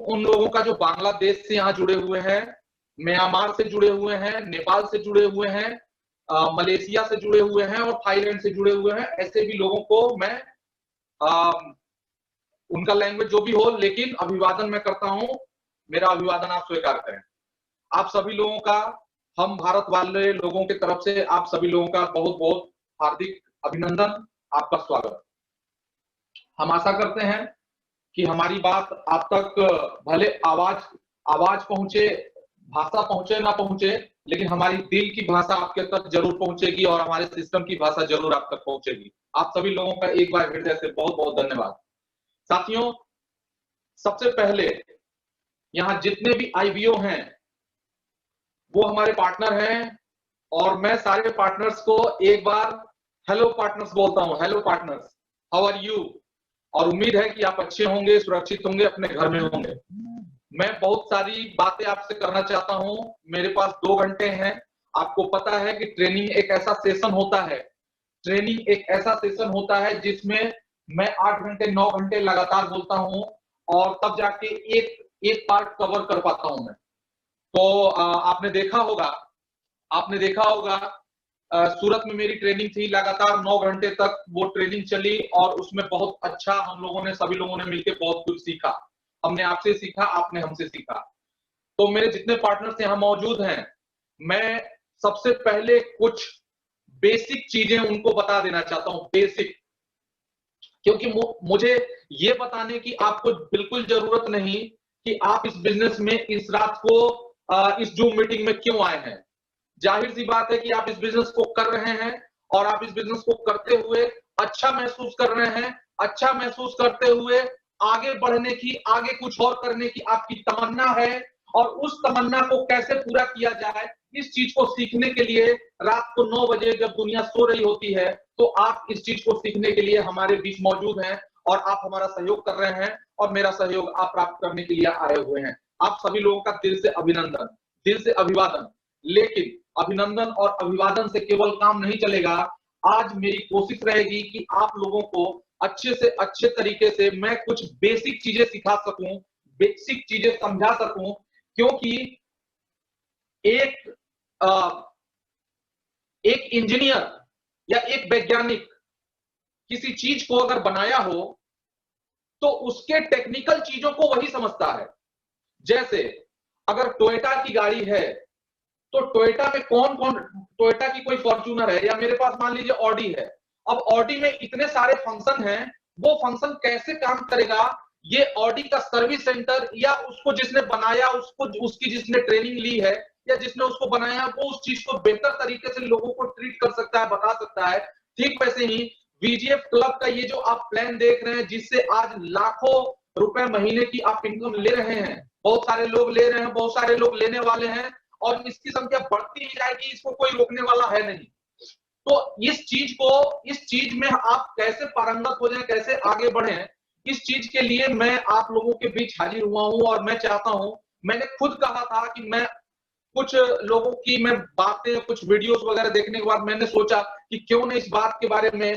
उन लोगों का जो बांग्लादेश से यहाँ जुड़े हुए हैं, म्यांमार से जुड़े हुए हैं, नेपाल से जुड़े हुए हैं, मलेशिया से जुड़े हुए हैं और थाईलैंड से जुड़े हुए हैं। ऐसे भी लोगों को मैं उनका लैंग्वेज जो भी हो, लेकिन अभिवादन मैं करता हूं। मेरा अभिवादन आप स्वीकार करें। आप सभी लोगों का, हम भारत वाले लोगों की तरफ से आप सभी लोगों का बहुत बहुत हार्दिक अभिनंदन, आपका स्वागत। हम आशा करते हैं कि हमारी बात आप तक भले आवाज पहुंचे, भाषा पहुंचे ना पहुंचे, लेकिन हमारी दिल की भाषा आपके तक जरूर पहुंचेगी और हमारे सिस्टम की भाषा जरूर आप तक पहुंचेगी। आप सभी लोगों का एक बार हृदय से बहुत बहुत धन्यवाद। साथियों, सबसे पहले यहाँ जितने भी आईवीओ हैं वो हमारे पार्टनर हैं और मैं सारे पार्टनर्स को एक बार हेलो पार्टनर्स बोलता हूं। Hello partners, how are you? और उम्मीद है कि आप अच्छे होंगे, सुरक्षित होंगे, अपने घर में होंगे। मैं बहुत सारी बातें आपसे करना चाहता हूं। मेरे पास 2 घंटे हैं। आपको पता है कि ट्रेनिंग एक ऐसा सेशन होता है, ट्रेनिंग एक ऐसा सेशन होता है जिसमें मैं 8 घंटे 9 घंटे लगातार बोलता हूं और तब जाके एक पार्ट कवर कर पाता हूं मैं। तो आपने देखा होगा सूरत में मेरी ट्रेनिंग थी, लगातार 9 घंटे तक वो ट्रेनिंग चली और उसमें बहुत अच्छा हम लोगों ने, सभी लोगों ने मिलकर बहुत कुछ सीखा। हमने आपसे सीखा, आपने हमसे सीखा। तो मेरे जितने पार्टनर्स यहाँ मौजूद हैं, मैं सबसे पहले कुछ बेसिक चीजें उनको बता देना चाहता हूं, बेसिक, क्योंकि मुझे ये बताने की आपको बिल्कुल जरूरत नहीं कि आप इस बिजनेस में इस रात को इस जूम मीटिंग में क्यों आए हैं। जाहिर सी बात है कि आप इस बिजनेस को कर रहे हैं और आप इस बिजनेस को करते हुए अच्छा महसूस कर रहे हैं। अच्छा महसूस करते हुए आगे बढ़ने की, आगे कुछ और करने की आपकी तमन्ना है और उस तमन्ना को कैसे पूरा किया जाए, इस चीज को सीखने के लिए रात को 9 बजे जब दुनिया सो रही होती है तो आप इस चीज को सीखने के लिए हमारे बीच मौजूद हैं और आप हमारा सहयोग कर रहे हैं और मेरा सहयोग आप प्राप्त करने के लिए आए हुए हैं। आप सभी लोगों का दिल से अभिनंदन, दिल से अभिवादन। लेकिन अभिनंदन और अभिवादन से केवल काम नहीं चलेगा। आज मेरी कोशिश रहेगी कि आप लोगों को अच्छे से अच्छे तरीके से मैं कुछ बेसिक चीजें सिखा सकूं, बेसिक चीजें समझा सकूं, क्योंकि एक इंजीनियर या एक वैज्ञानिक किसी चीज को अगर बनाया हो तो उसके टेक्निकल चीजों को वही समझता है। जैसे अगर टोयोटा की गाड़ी है तो टोयोटा में कौन कौन, टोयोटा की कोई फॉर्च्यूनर है या मेरे पास मान लीजिए ऑडी है। अब ऑडी में इतने सारे फंक्शन हैं, वो फंक्शन कैसे काम करेगा, ये ऑडी का सर्विस सेंटर या उसको जिसने बनाया, उसको उसकी जिसने ट्रेनिंग ली है या जिसने उसको बनाया, वो उस चीज को बेहतर तरीके से लोगों को ट्रीट कर सकता है, बता सकता है। ठीक वैसे ही वीजीएफ क्लब का ये जो आप प्लान देख रहे हैं, जिससे आज लाखों रुपए महीने की आप इनकम ले रहे हैं, बहुत सारे लोग ले रहे हैं, बहुत सारे लोग लेने वाले हैं और इसकी संख्या बढ़ती ही जाएगी, इसको कोई रोकने वाला है नहीं। तो इस चीज में आप कैसे पारंगत हो जाए, कैसे आगे बढ़े, इस चीज के लिए मैं आप लोगों के बीच हाजिर हुआ हूं और मैं चाहता हूं, मैंने खुद कहा था कि मैं कुछ लोगों की मैं बातें, कुछ वीडियोस वगैरह देखने के बाद मैंने सोचा कि क्यों न इस बात के बारे में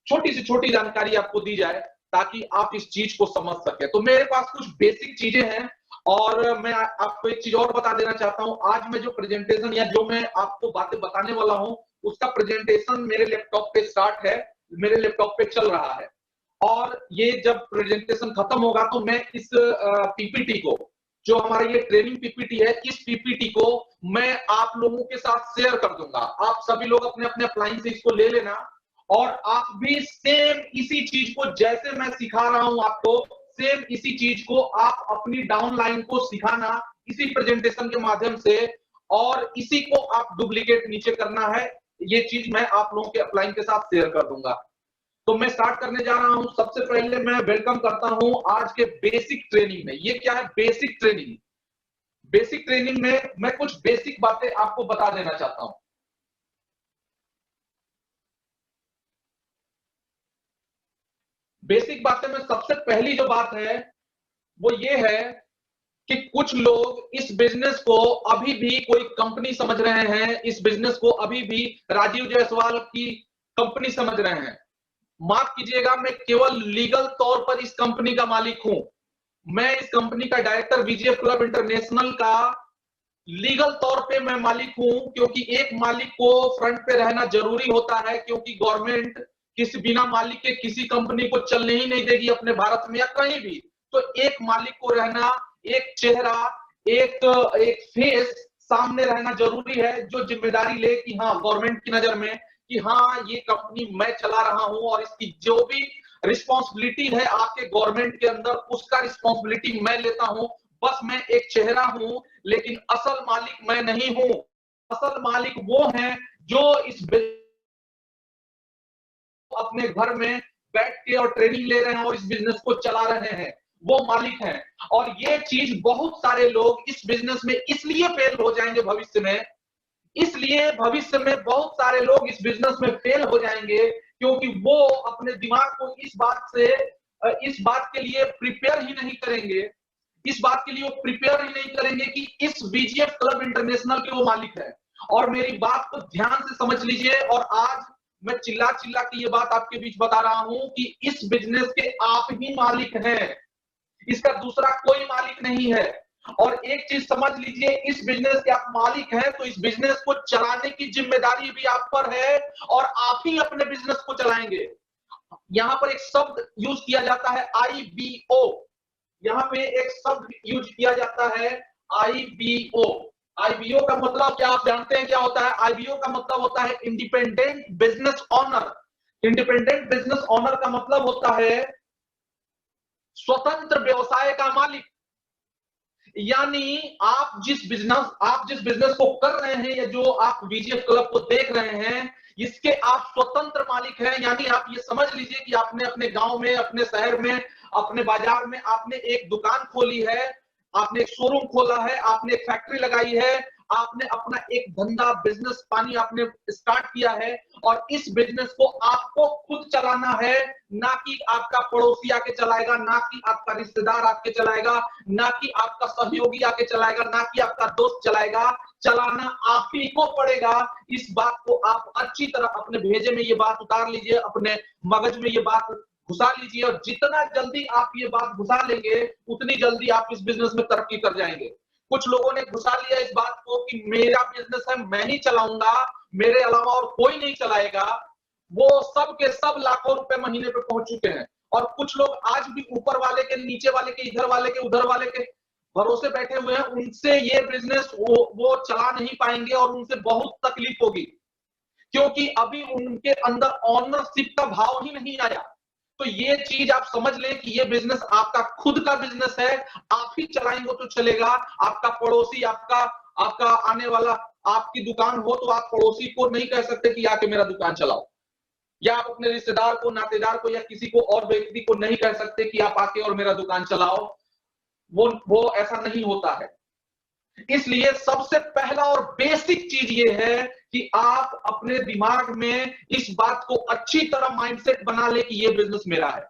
छोटी से छोटी जानकारी आपको दी जाए ताकि आप इस चीज को समझ सके। तो मेरे पास कुछ बेसिक चीजें हैं और मैं आपको एक चीज और बता देना चाहता हूं। आज मैं जो प्रेजेंटेशन या जो मैं आपको बातें बताने वाला हूं, उसका प्रेजेंटेशन मेरे लैपटॉप पे स्टार्ट है, मेरे लैपटॉप पे चल रहा है और ये जब प्रेजेंटेशन खत्म होगा तो मैं इस पीपीटी को, जो हमारा ये ट्रेनिंग पीपीटी है, इस पीपीटी को मैं आप लोगों के साथ शेयर कर दूंगा। आप सभी लोग अपने अपने अप्लायंस से इसको ले लेना और आप भी सेम इसी चीज को, जैसे मैं सिखा रहा हूं आपको, सेम इसी चीज को आप अपनी डाउनलाइन को सिखाना इसी प्रेजेंटेशन के माध्यम से और इसी को आप डुप्लीकेट नीचे करना है। ये चीज मैं आप लोगों के अप्लाइन के साथ शेयर कर दूंगा। तो मैं स्टार्ट करने जा रहा हूं। सबसे पहले मैं वेलकम करता हूं आज के बेसिक ट्रेनिंग में। ये क्या है? Basic training. बेसिक ट्रेनिंग में मैं कुछ बेसिक बातें आपको बता देना चाहता हूं। बेसिक बातें में सबसे पहली जो बात है वो ये है कि कुछ लोग इस बिजनेस को अभी भी कोई कंपनी समझ रहे हैं, इस बिजनेस को अभी भी राजीव जायसवाल की कंपनी समझ रहे हैं। माफ कीजिएगा, मैं केवल लीगल तौर पर इस कंपनी का मालिक हूं, मैं इस कंपनी का डायरेक्टर वीजीएफ क्लब इंटरनेशनल का लीगल तौर पे मैं मालिक हूं, क्योंकि एक मालिक को फ्रंट पे रहना जरूरी होता है, क्योंकि गवर्नमेंट किसी बिना मालिक के किसी कंपनी को चलने ही नहीं देगी अपने भारत में या कहीं भी। तो एक मालिक को रहना, एक चेहरा, एक एक फेस सामने रहना जरूरी है, जो जिम्मेदारी ले कि हाँ गवर्नमेंट की नजर में कि हाँ ये कंपनी मैं चला रहा हूं और इसकी जो भी रिस्पॉन्सिबिलिटी है आपके गवर्नमेंट के अंदर, उसका रिस्पॉन्सिबिलिटी मैं लेता हूं। बस मैं एक चेहरा हूं, लेकिन असल मालिक मैं नहीं हूं। असल मालिक वो हैं जो इस अपने घर में बैठ के और ट्रेनिंग ले रहे हैं और इस बिजनेस को चला रहे हैं, वो मालिक हैं। और ये चीज बहुत सारे लोग इस बिजनेस में इसलिए फेल हो जाएंगे भविष्य में, इसलिए भविष्य में बहुत सारे लोग इस बिजनेस में फेल हो जाएंगे, क्योंकि वो अपने दिमाग को इस बात के लिए प्रिपेयर ही नहीं करेंगे, इस बात के लिए वो प्रिपेयर ही नहीं करेंगे कि इस वीजीएफ क्लब इंटरनेशनल के वो मालिक है। और मेरी बात को ध्यान से समझ लीजिए, और आज मैं चिल्ला चिल्ला के ये बात आपके बीच बता रहा हूं कि इस बिजनेस के आप ही मालिक हैं, इसका दूसरा कोई मालिक नहीं है। और एक चीज समझ लीजिए, इस बिजनेस के आप मालिक हैं तो इस बिजनेस को चलाने की जिम्मेदारी भी आप पर है, और आप ही अपने बिजनेस को चलाएंगे। यहाँ पर एक शब्द यूज किया जाता है आईबीओ, यहाँ पे एक शब्द यूज किया जाता है आईबीओ। आईबीओ का मतलब क्या आप जानते हैं क्या होता है? आईबीओ का मतलब होता है independent business honour. Independent business honour का मतलब होता है स्वतंत्र व्यवसाय का मालिक। यानी आप जिस बिजनेस को कर रहे हैं या जो आप वीजीएफ क्लब को देख रहे हैं, इसके आप स्वतंत्र मालिक हैं। यानी आप ये समझ लीजिए कि आपने अपने गांव में, अपने शहर में, अपने बाजार में आपने एक दुकान खोली है, आपने एक शोरूम खोला है, आपने एक फैक्ट्री लगाई है, आपने अपना एक धंधा बिजनेस पानी आपने स्टार्ट किया है, और इस बिजनेस को आपको खुद चलाना है, ना कि आपका पड़ोसी आके चलाएगा, ना कि आपका रिश्तेदार आके चलाएगा, ना कि आपका सहयोगी आके चलाएगा, ना कि आपका दोस्त चलाएगा। चलाना आप ही को पड़ेगा। इस बात को आप अच्छी तरह अपने भेजे में ये बात उतार लीजिए, अपने मगज में ये बात घुसा लीजिए, और जितना जल्दी आप ये बात घुसा लेंगे उतनी जल्दी आप इस बिजनेस में तरक्की कर जाएंगे। कुछ लोगों ने घुसा लिया इस बात को कि मेरा बिजनेस है, मैं ही चलाऊंगा, मेरे अलावा और कोई नहीं चलाएगा। वो सब के सब लाखों रुपए महीने पे पहुंच चुके हैं, और कुछ लोग आज भी ऊपर वाले के, नीचे वाले के, इधर वाले के, उधर वाले के भरोसे बैठे हुए हैं। उनसे ये बिजनेस वो चला नहीं पाएंगे, और उनसे बहुत तकलीफ होगी, क्योंकि अभी उनके अंदर ऑनरशिप का भाव ही नहीं आया। तो ये चीज आप समझ लें कि ये बिजनेस आपका खुद का बिजनेस है, आप ही चलाएंगे तो चलेगा। आपका पड़ोसी, आपका आने वाला, आपकी दुकान हो तो आप पड़ोसी को नहीं कह सकते कि आके मेरा दुकान चलाओ, या आप अपने रिश्तेदार को, नातेदार को, या किसी को और व्यक्ति को नहीं कह सकते कि आप आके और मेरा दुकान चलाओ। वो ऐसा नहीं होता है। इसलिए सबसे पहला और बेसिक चीज ये है कि आप अपने दिमाग में इस बात को अच्छी तरह माइंडसेट बना ले कि ये बिजनेस मेरा है,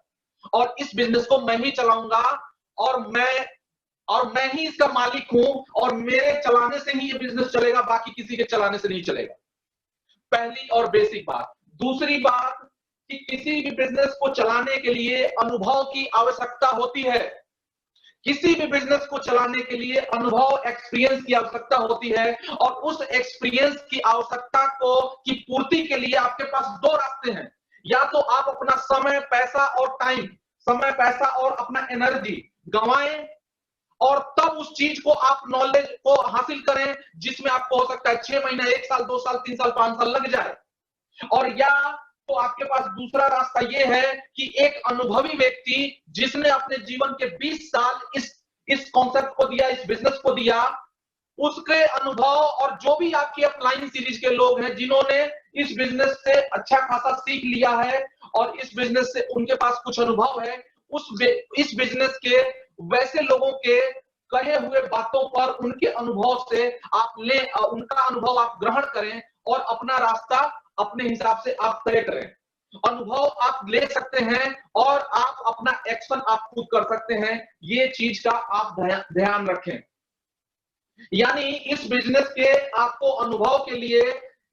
और इस बिजनेस को मैं ही चलाऊंगा, और मैं ही इसका मालिक हूं, और मेरे चलाने से ही ये बिजनेस चलेगा, बाकी किसी के चलाने से नहीं चलेगा। पहली और बेसिक बात। दूसरी बात कि किसी भी बिजनेस को चलाने के लिए अनुभव की आवश्यकता होती है। किसी भी बिजनेस को चलाने के लिए अनुभव, एक्सपीरियंस की आवश्यकता होती है, और उस एक्सपीरियंस की आवश्यकता की पूर्ति के लिए आपके पास दो रास्ते हैं। या तो आप अपना समय, पैसा और टाइम, समय, पैसा और अपना एनर्जी गंवाएं, और तब उस चीज को आप नॉलेज को हासिल करें, जिसमें आपको हो सकता है 6 महीना, 1 साल, 2 साल, 3 साल, 5 साल लग जाए। और या तो आपके पास दूसरा रास्ता यह है कि एक अनुभवी व्यक्ति जिसने अपने जीवन के 20 साल इस कॉन्सेप्ट को दिया, इस बिजनेस को दिया, उसके अनुभव, और जो भी आपकी अपलाइन सीरीज के लोग हैं जिन्होंने इस बिजनेस से अच्छा खासा सीख लिया है और इस बिजनेस से उनके पास कुछ अनुभव है, इस बिजनेस के वैसे लोगों के कहे हुए बातों पर, उनके अनुभव से आप ले, उनका अनुभव आप ग्रहण करें, और अपना रास्ता अपने हिसाब से आप तय करें। अनुभव आप ले सकते हैं, और आप अपना एक्शन आप खुद कर सकते हैं। ये चीज का आप ध्यान रखें। यानी इस बिजनेस के आपको अनुभव के लिए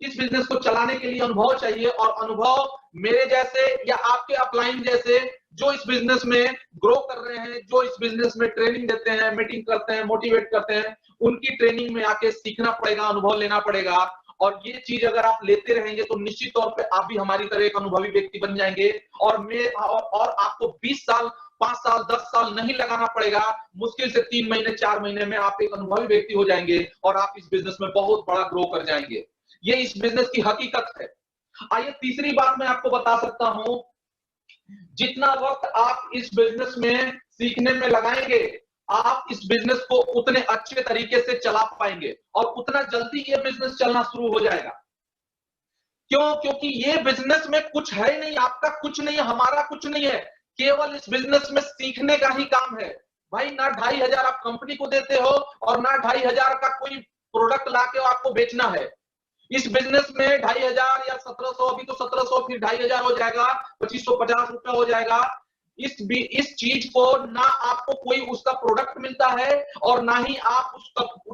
इस बिजनेस को चलाने के लिए अनुभव चाहिए, और अनुभव मेरे जैसे या आपके अपलाइन जैसे जो इस बिजनेस में ग्रो कर रहे हैं, जो इस बिजनेस में ट्रेनिंग देते हैं, मीटिंग करते हैं, मोटिवेट करते हैं, उनकी ट्रेनिंग में आके सीखना पड़ेगा, अनुभव लेना पड़ेगा। और ये चीज अगर आप लेते रहेंगे तो निश्चित तौर पे आप भी हमारी तरह एक अनुभवी व्यक्ति बन जाएंगे, और आपको 20 साल, 5 साल, 10 साल नहीं लगाना पड़ेगा। मुश्किल से 3 महीने, 4 महीने में आप एक अनुभवी व्यक्ति हो जाएंगे और आप इस बिजनेस में बहुत बड़ा ग्रो कर जाएंगे। ये इस बिजनेस की हकीकत है। आइए तीसरी बात मैं आपको बता सकता हूं, जितना वक्त आप इस बिजनेस में सीखने में लगाएंगे, आप इस बिजनेस को उतने अच्छे तरीके से चला पाएंगे और उतना जल्दी ये बिजनेस चलना शुरू हो जाएगा। क्यों? क्योंकि ये बिजनेस में कुछ है ही नहीं, आपका कुछ नहीं है, हमारा कुछ नहीं है, केवल इस बिजनेस में सीखने का ही काम है। भाई ना 2,500 आप कंपनी को देते हो और ना 2,500 का कोई प्रोडक्ट लाके आपको बेचना है। इस बिजनेस में 2,500 या 1,700, अभी तो 1,700 फिर 2,500 हो जाएगा, 2,550 रुपया हो जाएगा। इस चीज को ना आपको कोई उसका प्रोडक्ट मिलता है और ना ही आप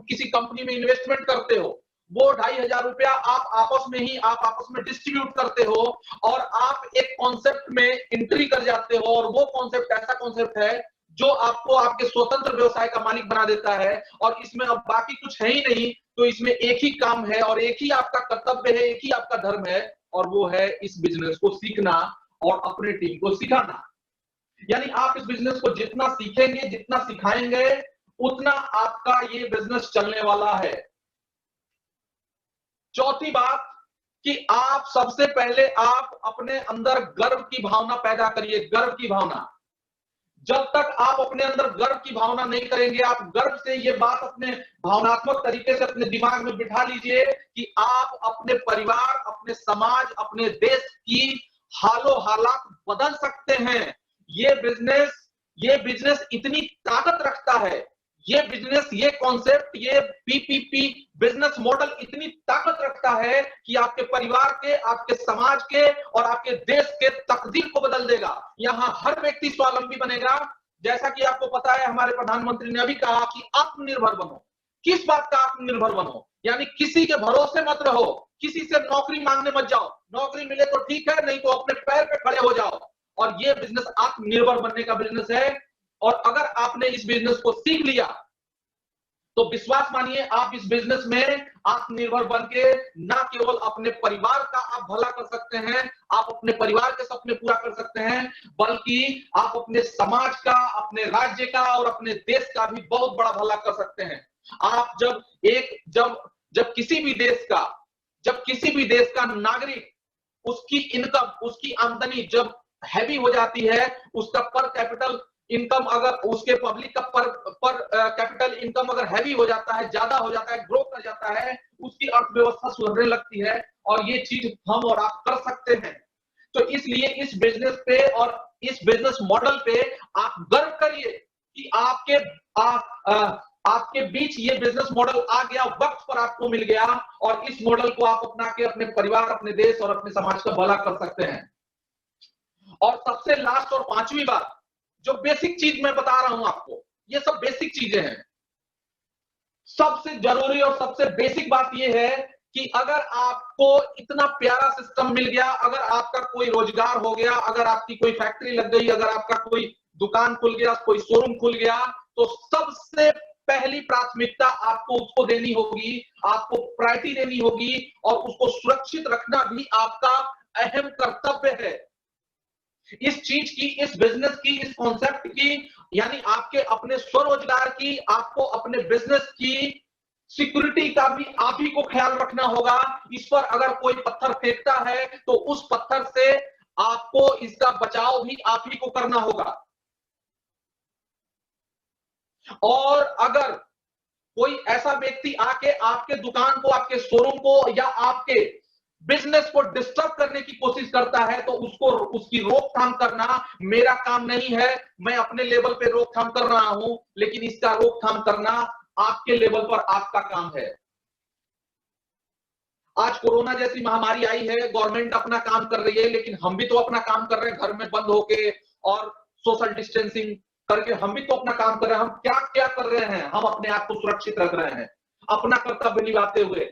किसी कंपनी में इन्वेस्टमेंट करते हो। वो 2,500 रुपया आप आपस में डिस्ट्रीब्यूट करते हो और आप एक कॉन्सेप्ट में एंट्री कर जाते हो, और वो कॉन्सेप्ट ऐसा कॉन्सेप्ट है जो आपको आपके स्वतंत्र व्यवसाय का मालिक बना देता है। और इसमें अब बाकी कुछ है ही नहीं, तो इसमें एक ही काम है और एक ही आपका कर्तव्य है, एक ही आपका धर्म है, और वो है इस बिजनेस को सीखना और अपने टीम को सिखाना। यानी आप इस बिजनेस को जितना सीखेंगे, जितना सिखाएंगे, उतना आपका ये बिजनेस चलने वाला है। चौथी बात कि आप सबसे पहले आप अपने अंदर गर्व की भावना पैदा करिए, गर्व की भावना। जब तक आप अपने अंदर गर्व की भावना नहीं करेंगे, आप गर्व से ये बात अपने भावनात्मक तरीके से अपने दिमाग में बिठा लीजिए कि आप अपने परिवार, अपने समाज, अपने देश की हालो हालात बदल सकते हैं। ये बिजनेस इतनी ताकत रखता है, ये बिजनेस, ये कॉन्सेप्ट, ये पीपीपी बिजनेस मॉडल इतनी ताकत रखता है कि आपके परिवार के, आपके समाज के और आपके देश के तकदीर को बदल देगा। यहाँ हर व्यक्ति स्वावलंबी बनेगा। जैसा कि आपको पता है, हमारे प्रधानमंत्री ने अभी कहा कि आत्मनिर्भर बनो। किस बात का आत्मनिर्भर बनो? यानी किसी के भरोसे मत रहो, किसी से नौकरी मांगने मत जाओ। नौकरी मिले तो ठीक है, नहीं तो अपने पैर पे खड़े हो जाओ। और ये बिजनेस आत्मनिर्भर बनने का बिजनेस है। और अगर आपने इस बिजनेस को सीख लिया तो विश्वास मानिए, आप इस बिजनेस में आत्मनिर्भर बनके ना केवल अपने परिवार का आप भला कर सकते हैं, आप अपने परिवार के सपने पूरा कर सकते हैं, बल्कि आप अपने समाज का, अपने राज्य का और अपने देश का भी बहुत बड़ा भला कर सकते हैं। आप जब किसी भी देश का नागरिक, उसकी इनकम, उसकी आमदनी जब हैवी हो जाती है, उसका पर कैपिटल इनकम, अगर उसके पब्लिक का पर कैपिटल इनकम अगर हैवी हो जाता है, ज्यादा हो जाता है, ग्रो कर जाता है, उसकी अर्थव्यवस्था सुधरने लगती है। और ये चीज हम और आप कर सकते हैं। तो इसलिए इस बिजनेस पे और इस बिजनेस मॉडल पे आप गर्व करिए कि आपके बीच ये बिजनेस मॉडल आ गया, वक्त पर आपको मिल गया, और इस मॉडल को आप अपना के अपने परिवार, अपने देश और अपने समाज का भला कर सकते हैं। और सबसे लास्ट और पांचवी बात, जो बेसिक चीज मैं बता रहा हूं आपको, ये सब बेसिक चीजें हैं। सबसे जरूरी और सबसे बेसिक बात यह है कि अगर आपको इतना प्यारा सिस्टम मिल गया, अगर आपका कोई रोजगार हो गया, अगर आपकी कोई फैक्ट्री लग गई, अगर आपका कोई दुकान खुल गया, कोई शोरूम खुल गया, तो सबसे पहली प्राथमिकता आपको उसको देनी होगी, आपको प्रायोरिटी देनी होगी, और उसको सुरक्षित रखना भी आपका अहम कर्तव्य है। इस चीज की, इस बिजनेस की, इस कॉन्सेप्ट की, यानी आपके अपने स्वरोजगार की, आपको अपने बिजनेस की सिक्योरिटी का भी आप ही को ख्याल रखना होगा। इस पर अगर कोई पत्थर फेंकता है तो उस पत्थर से आपको इसका बचाव भी आप ही को करना होगा। और अगर कोई ऐसा व्यक्ति आके आपके दुकान को, आपके शोरूम को या आपके बिजनेस को डिस्टर्ब करने की कोशिश करता है, तो उसकी रोकथाम करना मेरा काम नहीं है। मैं अपने लेवल पे रोकथाम कर रहा हूं, लेकिन इसका रोकथाम करना आपके लेवल पर आपका काम है। आज कोरोना जैसी महामारी आई है, गवर्नमेंट अपना काम कर रही है, लेकिन हम भी तो अपना काम कर रहे हैं, घर में बंद होके और सोशल डिस्टेंसिंग करके हम भी तो अपना काम कर रहे हैं। हम क्या क्या कर रहे हैं? हम अपने आप को सुरक्षित रख रहे हैं, अपना कर्तव्य निभाते हुए।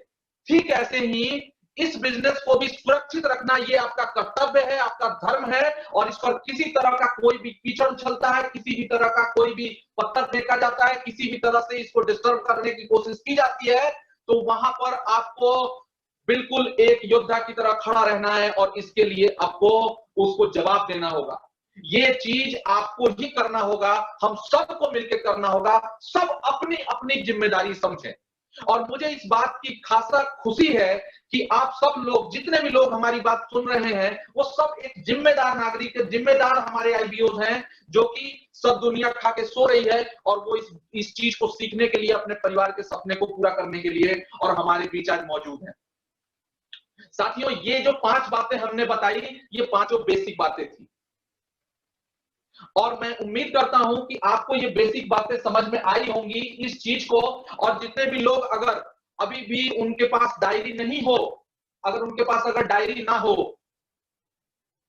ठीक ऐसे ही इस बिजनेस को भी सुरक्षित रखना ये आपका कर्तव्य है, आपका धर्म है, और इस पर किसी तरह का कोई भी कीचड़ उछलता है, किसी भी तरह का कोई भी पत्थर फेंका जाता है, किसी भी तरह से इसको डिस्टर्ब करने की कोशिश की जाती है, तो वहां पर आपको बिल्कुल एक योद्धा की तरह खड़ा रहना है और इसके लिए आपको उसको जवाब देना होगा। ये चीज आपको ही करना होगा, हम सबको मिलकर करना होगा, सब अपनी अपनी जिम्मेदारी समझें। और मुझे इस बात की खासा खुशी है कि आप सब लोग, जितने भी लोग हमारी बात सुन रहे हैं, वो सब एक जिम्मेदार नागरिक है, जिम्मेदार हमारे आईबीओज हैं, जो कि सब दुनिया खा के सो रही है, और वो इस चीज को सीखने के लिए, अपने परिवार के सपने को पूरा करने के लिए और हमारे बीच आज मौजूद है। साथियों, ये जो 5 बातें हमने बताई, ये 5 बेसिक बातें थी, और मैं उम्मीद करता हूं कि आपको ये बेसिक बातें समझ में आई होंगी इस चीज को। और जितने भी लोग अगर अभी भी उनके पास डायरी नहीं हो, अगर उनके पास अगर डायरी ना हो,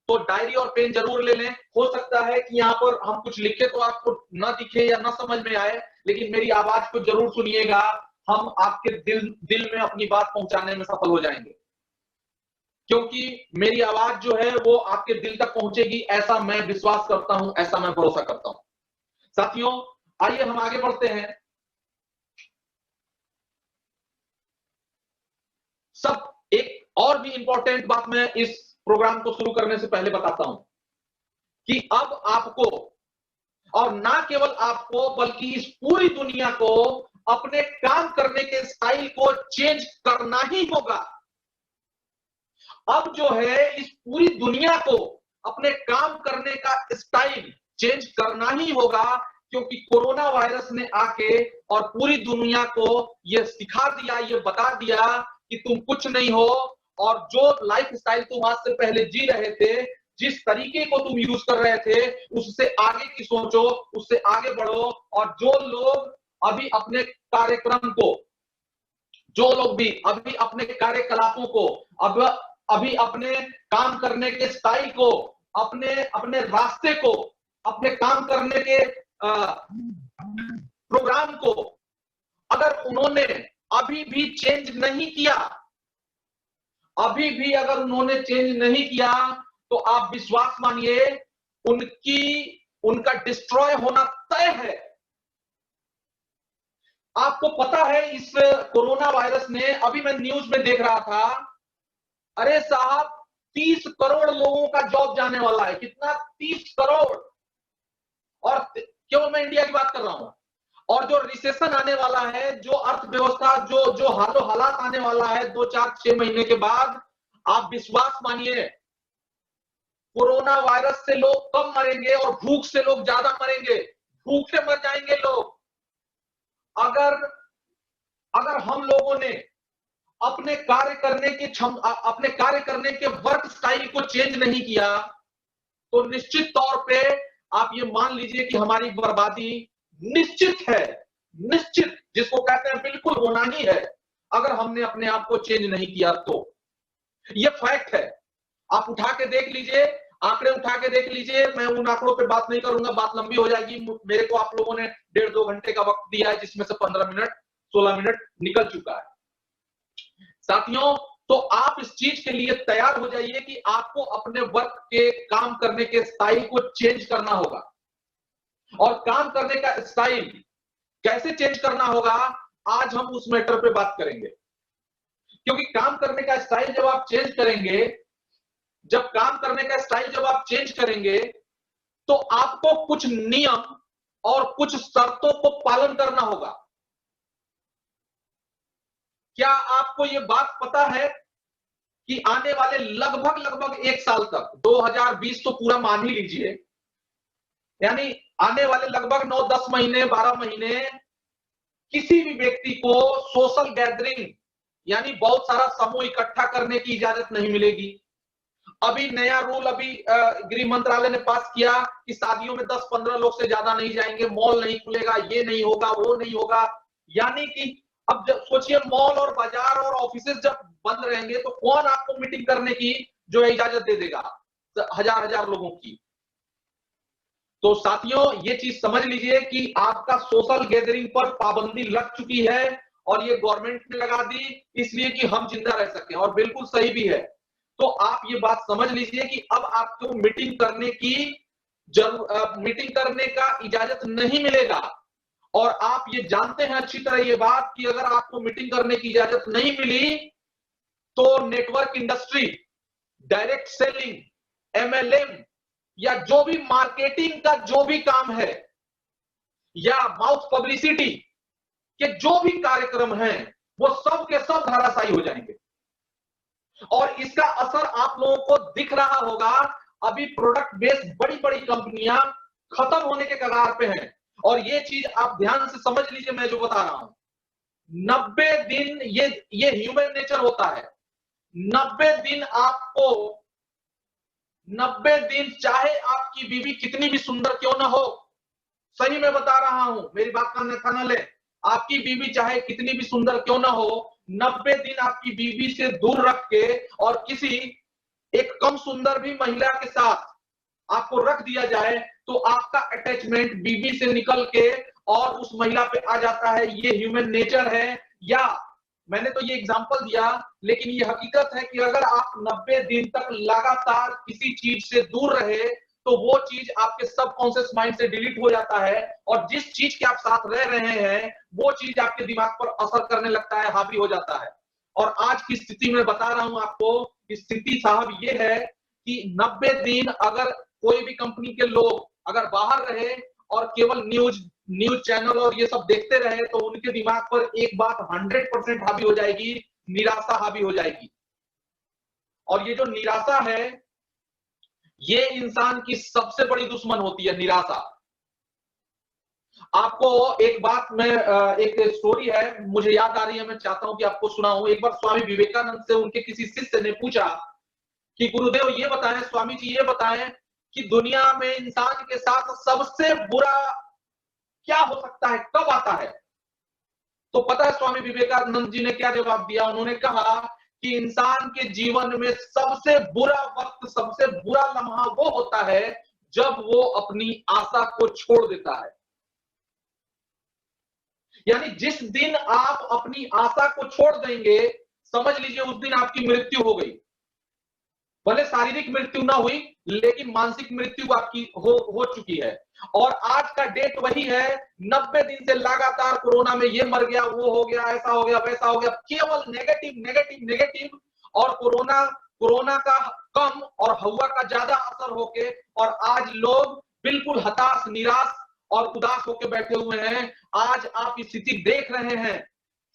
तो डायरी और पेन जरूर ले लें। हो सकता है कि यहाँ पर हम कुछ लिखे तो आपको ना दिखे या ना समझ में आए, लेकिन मेरी आवाज को जरूर सुनिएगा, हम आपके दिल में अपनी बात पहुंचाने में सफल हो जाएंगे, क्योंकि मेरी आवाज जो है वो आपके दिल तक पहुंचेगी, ऐसा मैं विश्वास करता हूं, ऐसा मैं भरोसा करता हूं। साथियों, आइए हम आगे बढ़ते हैं। सब एक और भी इंपॉर्टेंट बात मैं इस प्रोग्राम को शुरू करने से पहले बताता हूं कि अब आपको, और ना केवल आपको बल्कि इस पूरी दुनिया को, अपने काम करने के स्टाइल को चेंज करना ही होगा। अब जो है इस पूरी दुनिया को अपने काम करने का स्टाइल चेंज करना ही होगा, क्योंकि कोरोना वायरस ने आके और पूरी दुनिया को ये सिखा दिया, ये बता दिया कि तुम कुछ नहीं हो, और जो लाइफ स्टाइल तुम आज से पहले जी रहे थे, जिस तरीके को तुम यूज कर रहे थे, उससे आगे की सोचो, उससे आगे बढ़ो। और जो लोग अभी अपने कार्यक्रम को, जो लोग भी अभी अपने कार्यकलापों को, अब अभी अपने काम करने के स्टाइल को, अपने अपने रास्ते को, अपने काम करने के प्रोग्राम को अगर उन्होंने अभी भी चेंज नहीं किया, अभी भी अगर उन्होंने चेंज नहीं किया, तो आप विश्वास मानिए उनका डिस्ट्रॉय होना तय है। आपको पता है इस कोरोना वायरस ने, अभी मैं न्यूज में देख रहा था, अरे साहब 30 करोड़ लोगों का जॉब जाने वाला है। कितना? 30 करोड़। और क्यों मैं इंडिया की बात कर रहा हूं? और जो रिसेशन आने वाला है, जो अर्थव्यवस्था, जो हालात आने वाला है 2, 4, 6 महीने के बाद, आप विश्वास मानिए कोरोना वायरस से लोग कम मरेंगे और भूख से लोग ज्यादा मरेंगे। भूखे मर जाएंगे लोग। अगर हम लोगों ने अपने कार्य करने के वर्क स्टाइल को चेंज नहीं किया, तो निश्चित तौर पे आप ये मान लीजिए कि हमारी बर्बादी निश्चित है। निश्चित, जिसको कहते हैं बिल्कुल होना ही है, अगर हमने अपने आप को चेंज नहीं किया तो। ये फैक्ट है, आप उठा के देख लीजिए, आंकड़े उठा के देख लीजिए। मैं उन आंकड़ों पे बात नहीं करूंगा, बात लंबी हो जाएगी। मेरे को आप लोगों ने 1.5-2 घंटे का वक्त दिया है, जिसमें से 15 मिनट 16 मिनट निकल चुका है। साथियों, तो आप इस चीज के लिए तैयार हो जाइए कि आपको अपने वर्क के, काम करने के स्टाइल को चेंज करना होगा। और काम करने का स्टाइल कैसे चेंज करना होगा, आज हम उस मैटर पे बात करेंगे। क्योंकि काम करने का स्टाइल जब आप चेंज करेंगे, जब आप चेंज करेंगे, तो आपको कुछ नियम और कुछ शर्तों को पालन करना होगा। क्या आपको यह बात पता है कि आने वाले लगभग 1 साल तक, 2020 तो पूरा मान ही लीजिए, यानी आने वाले लगभग 9-10 महीने, 12 महीने, किसी भी व्यक्ति को सोशल गैदरिंग, यानी बहुत सारा समूह इकट्ठा करने की इजाजत नहीं मिलेगी। अभी नया रूल गृह मंत्रालय ने पास किया कि शादियों में 10-15 लोग से ज्यादा नहीं जाएंगे, मॉल नहीं खुलेगा, ये नहीं होगा, वो नहीं होगा। यानी कि अब जब सोचिए, मॉल और बाजार और ऑफिसेज जब बंद रहेंगे, तो कौन आपको मीटिंग करने की जो इजाजत दे देगा हजार लोगों की? तो साथियों, ये चीज समझ लीजिए कि आपका सोशल गैदरिंग पर पाबंदी लग चुकी है, और ये गवर्नमेंट ने लगा दी इसलिए कि हम जिंदा रह सकें, और बिल्कुल सही भी है। तो आप ये बात समझ लीजिए कि अब आपको मीटिंग करने की मीटिंग करने का इजाजत नहीं मिलेगा। और आप ये जानते हैं अच्छी तरह ये बात कि अगर आपको मीटिंग करने की इजाजत नहीं मिली तो network industry, direct selling, MLM या जो भी मार्केटिंग का जो भी काम है या माउथ पब्लिसिटी के जो भी कार्यक्रम हैं वो सब के सब धराशायी हो जाएंगे। और इसका असर आप लोगों को दिख रहा होगा। अभी प्रोडक्ट बेस्ड बड़ी बड़ी कंपनियां खत्म होने के कगार पे हैं। और ये चीज आप ध्यान से समझ लीजिए, मैं जो बता रहा हूं, 90 दिन ये ह्यूमन नेचर होता है। 90 दिन आपको 90 दिन चाहे आपकी बीवी कितनी भी सुंदर क्यों ना हो, सही में बता रहा हूं, मेरी बात का न ले, आपकी बीवी चाहे कितनी भी सुंदर क्यों ना हो, 90 दिन आपकी बीवी से दूर रख के और किसी एक कम सुंदर भी महिला के साथ आपको रख दिया जाए तो आपका अटैचमेंट बीवी से निकल के और उस महिला पे आ जाता है। ये ह्यूमन नेचर है। या मैंने तो ये एग्जांपल दिया, लेकिन ये हकीकत है कि अगर आप 90 दिन तक लगातार किसी चीज से दूर रहे तो वो चीज आपके सबकॉन्शियस माइंड से डिलीट हो जाता है, और जिस चीज के आप साथ रह रहे हैं वो चीज आपके दिमाग पर असर करने लगता है, हावी हो जाता है। और आज की स्थिति में बता रहा हूं आपको, स्थिति साहब ये है कि 90 दिन अगर कोई भी कंपनी के लोग अगर बाहर रहे और केवल न्यूज चैनल और ये सब देखते रहे तो उनके दिमाग पर एक बात 100% हावी हो जाएगी, निराशा हावी हो जाएगी। और ये जो निराशा है ये इंसान की सबसे बड़ी दुश्मन होती है, निराशा। आपको एक बात में एक स्टोरी है मुझे याद आ रही है, मैं चाहता हूं कि आपको सुनाऊं। एक बार स्वामी विवेकानंद से उनके किसी शिष्य ने पूछा कि गुरुदेव ये बताएं, स्वामी जी ये बताएं कि दुनिया में इंसान के साथ सबसे बुरा क्या हो सकता है, कब आता है? तो पता है स्वामी विवेकानंद जी ने क्या जवाब दिया? उन्होंने कहा कि इंसान के जीवन में सबसे बुरा वक्त, सबसे बुरा लम्हा वो होता है जब वो अपनी आशा को छोड़ देता है। यानी जिस दिन आप अपनी आशा को छोड़ देंगे, समझ लीजिए उस दिन आपकी मृत्यु हो गई। भले शारीरिक मृत्यु ना हुई लेकिन मानसिक मृत्यु आपकी हो चुकी है। और आज का डेट वही है, 90 दिन से लगातार कोरोना में ये मर गया, वो हो गया, ऐसा हो गया, वैसा हो गया, केवल नेगेटिव नेगेटिव नेगेटिव। और कोरोना का कम और हवा का ज्यादा असर होके और आज लोग बिल्कुल हताश, निराश और उदास होकर बैठे हुए हैं। आज आप स्थिति देख रहे हैं,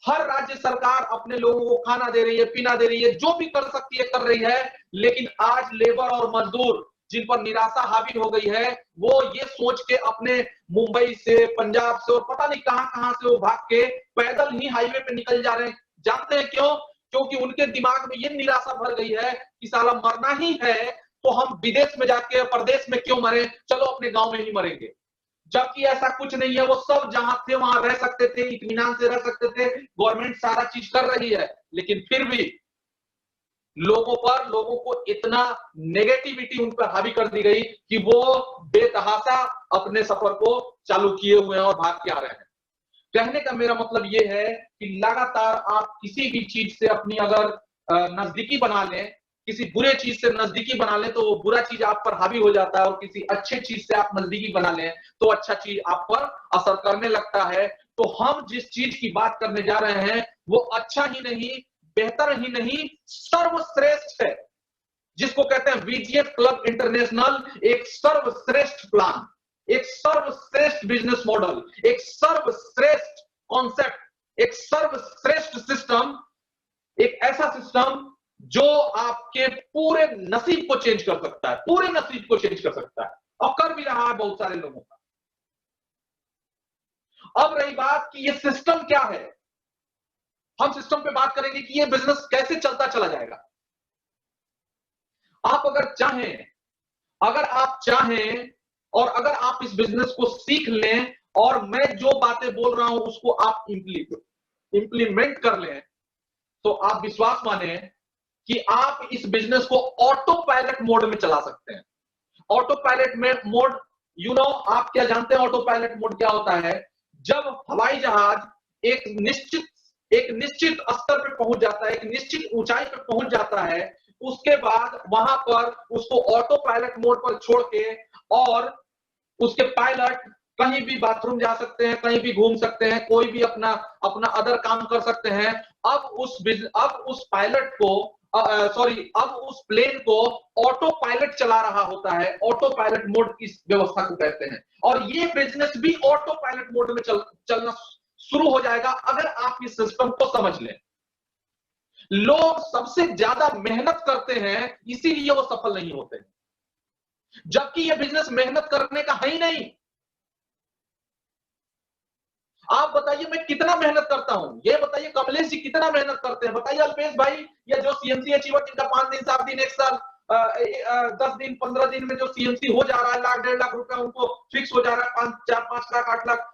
हर राज्य सरकार अपने लोगों को खाना दे रही है, पीना दे रही है, जो भी कर सकती है कर रही है, लेकिन आज लेबर और मजदूर जिन पर निराशा हावी हो गई है वो ये सोच के अपने मुंबई से, पंजाब से और पता नहीं कहां से वो भाग के पैदल ही हाईवे पे निकल जा रहे हैं। जानते हैं क्यों? क्योंकि उनके दिमाग में ये निराशा भर गई है कि साला मरना ही है तो हम विदेश में जाके, परदेश में क्यों मरे, चलो अपने गांव में ही मरेंगे। जबकि ऐसा कुछ नहीं है, वो सब जहां थे वहां रह सकते थे, इत्मीनान से रह सकते थे, गवर्नमेंट सारा चीज कर रही है, लेकिन फिर भी लोगों को इतना नेगेटिविटी उन पर हावी कर दी गई कि वो बेतहाशा अपने सफर को चालू किए हुए हैं और भाग के आ रहे हैं। कहने का मेरा मतलब ये है कि लगातार आप किसी भी चीज से अपनी अगर नजदीकी बना लें, किसी बुरे चीज से नजदीकी बना लें तो वो बुरा चीज आप पर हावी हो जाता है, और किसी अच्छे चीज से आप नजदीकी बना लें तो अच्छा चीज आप पर असर करने लगता है। तो हम जिस चीज की बात करने जा रहे हैं वो अच्छा ही नहीं, बेहतर ही नहीं, सर्वश्रेष्ठ है, जिसको कहते हैं वीजीएफ क्लब इंटरनेशनल। एक सर्वश्रेष्ठ प्लान, एक सर्वश्रेष्ठ बिजनेस मॉडल, एक सर्वश्रेष्ठ कॉन्सेप्ट, एक सर्वश्रेष्ठ सिस्टम, एक ऐसा सिस्टम जो आपके पूरे नसीब को चेंज कर सकता है, पूरे नसीब को चेंज कर सकता है, और कर भी रहा है बहुत सारे लोगों का। अब रही बात कि ये सिस्टम क्या है, हम सिस्टम पे बात करेंगे कि ये बिजनेस कैसे चलता चला जाएगा। आप अगर चाहें और अगर आप इस बिजनेस को सीख लें और मैं जो बातें बोल रहा हूं उसको आप इंप्लीमेंट कर लें, तो आप विश्वास माने कि आप इस बिजनेस को ऑटो पायलट मोड में चला सकते हैं। ऑटो पायलट में मोड, आप क्या जानते हैं ऑटो पायलट मोड क्या होता है? जब हवाई जहाज एक निश्चित एक निश्चित स्तर पे पहुंच जाता है, एक निश्चित ऊंचाई पे पहुंच जाता है, उसके बाद वहां पर उसको ऑटो पायलट मोड पर छोड़ के और उसके पायलट कहीं भी बाथरूम जा सकते हैं, कहीं भी घूम सकते हैं, कोई भी अपना अपना अदर काम कर सकते हैं। अब उस पायलट को अब उस प्लेन को ऑटो पायलट चला रहा होता है। ऑटो पायलट मोड इस व्यवस्था को कहते हैं। और ये बिजनेस भी ऑटो पायलट मोड में चलना शुरू हो जाएगा अगर आप इस सिस्टम को समझ लें। लोग सबसे ज्यादा मेहनत करते हैं, इसीलिए वो सफल नहीं होते, जबकि ये बिजनेस मेहनत करने का है ही नहीं। आप बताइए मैं कितना मेहनत करता हूं, ये बताइए कमलेश जी कितना मेहनत करते हैं, बताइए अल्पेश भाई, या जो सीएमसी अचीवर जिनका 5 दिन 7 दिन 1 साल 10 दिन 15 दिन में जो सीएमसी हो जा रहा है, लाख 1.5 लाख रुपया उनको फिक्स हो जा रहा है, 5 लाख 8 लाख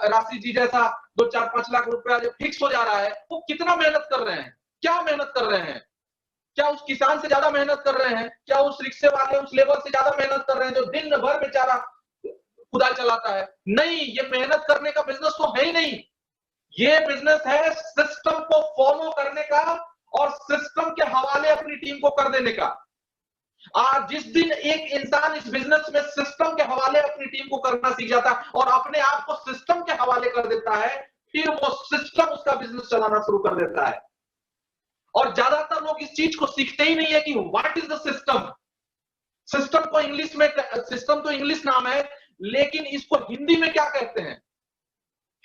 राशि जी जैसा 2-4-5 लाख रुपया जो फिक्स हो जा रहा है, वो कितना मेहनत कर रहे हैं, क्या मेहनत कर रहे हैं? क्या उस किसान से ज्यादा मेहनत कर रहे हैं? क्या उस रिक्शे वाले उस लेबर से ज्यादा मेहनत कर रहे हैं जो दिन भर बेचारा खुदाई चलाता है? नहीं, ये मेहनत करने का बिजनेस तो है ही नहीं। ये बिजनेस है सिस्टम को फॉलो करने का और सिस्टम के हवाले अपनी टीम को कर देने का। आज जिस दिन एक इंसान इस बिजनेस में सिस्टम के हवाले अपनी टीम को करना सीख जाता है और अपने आप को सिस्टम के हवाले कर देता है, फिर वो सिस्टम उसका बिजनेस चलाना शुरू कर देता है। और ज्यादातर लोग इस चीज को सीखते ही नहीं है कि what is the system. System को इंग्लिश में, सिस्टम तो इंग्लिश नाम है, लेकिन इसको हिंदी में क्या कहते हैं?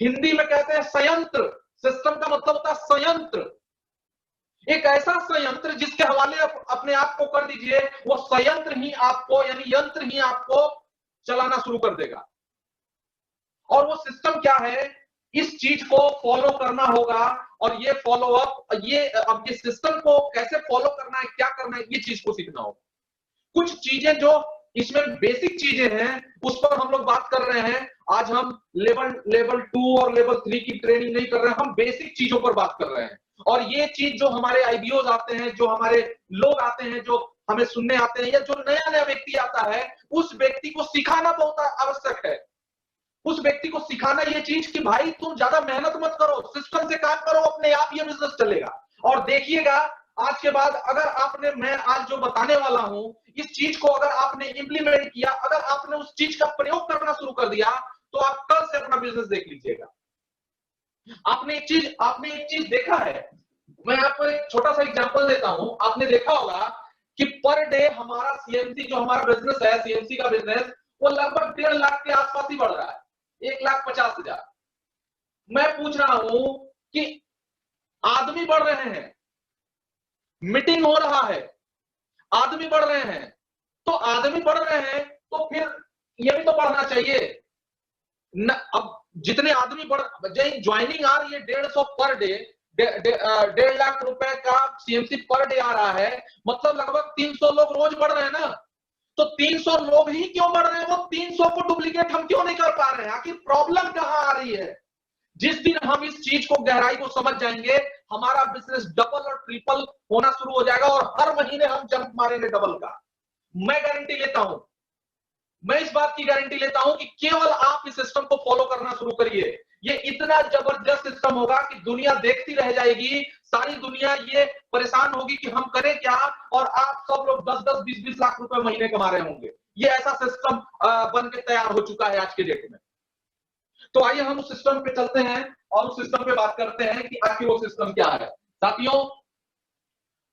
हिंदी में कहते हैं संयंत्र। सिस्टम का मतलब होता है संयंत्र। एक ऐसा संयंत्र जिसके हवाले आप अपने आप को कर दीजिए, वो संयंत्र ही आपको यानी यंत्र ही आपको चलाना शुरू कर देगा। और वो सिस्टम क्या है, इस चीज को फॉलो करना होगा। और ये फॉलो अप, ये अब ये सिस्टम को कैसे फॉलो करना है, क्या करना है, ये चीज को सीखना होगा। कुछ चीजें जो इसमें बेसिक चीजें हैं उस पर हम लोग बात कर रहे हैं। आज हम लेवल 2 और लेवल 3 की ट्रेनिंग नहीं कर रहे हैं, हम बेसिक चीजों पर बात कर रहे हैं। और ये चीज जो हमारे आईबीओज आते हैं, जो हमारे लोग आते हैं, जो हमें सुनने आते हैं, या जो नया नया व्यक्ति आता है, उस व्यक्ति को सिखाना बहुत आवश्यक है। उस व्यक्ति को सिखाना ये चीज कि भाई तुम ज्यादा मेहनत मत करो, सिस्टम से काम करो, अपने आप ये बिजनेस चलेगा। और देखिएगा आज के बाद अगर आपने, मैं आज जो बताने वाला हूं, इस चीज को अगर आपने इंप्लीमेंट किया, अगर आपने उस चीज का प्रयोग करना शुरू कर दिया, तो आप कल से अपना बिजनेस देख लीजिएगा। आपने एक चीज देखा है, मैं आपको एक छोटा सा एग्जांपल देता हूं। आपने देखा होगा कि पर डे हमारा सीएमसी, जो हमारा बिजनेस है, सीएमसी का बिजनेस, वो लगभग 1.5 लाख के आसपास ही बढ़ रहा है, 1,50,000। मैं पूछ रहा हूं कि आदमी बढ़ रहे हैं, मीटिंग हो रहा है, आदमी बढ़ रहे हैं, तो आदमी बढ़ रहे हैं तो फिर ये भी तो बढ़ना चाहिए न। अब जितने आदमी बढ़, ज्वाइनिंग आ रही है 150 पर डे, 1.5 लाख रुपए का सीएमसी पर डे आ रहा है, मतलब लगभग 300 लोग रोज बढ़ रहे हैं ना। तो 300 लोग ही क्यों बढ़ रहे हैं? वो 300 को डुप्लीकेट हम क्यों नहीं कर पा रहे हैं? आखिर प्रॉब्लम कहां आ रही है? जिस दिन हम इस चीज को गहराई को समझ जाएंगे, हमारा बिजनेस डबल और ट्रिपल होना शुरू हो जाएगा और हर महीने हम जंप मारेंगे डबल का। मैं गारंटी लेता हूं, मैं इस बात की गारंटी लेता हूं कि केवल आप इस सिस्टम को फॉलो करना शुरू करिए। ये इतना जबरदस्त सिस्टम होगा कि दुनिया देखती रह जाएगी, सारी दुनिया ये परेशान होगी कि हम करें क्या, और आप सब लोग 10-10, 20-20 लाख रुपए महीने कमा रहे होंगे। ये ऐसा सिस्टम बन के तैयार हो चुका है आज के डेट में। तो आइए हम उस सिस्टम पे चलते हैं और उस सिस्टम पे बात करते हैं कि आखिर वो सिस्टम क्या है। साथियों,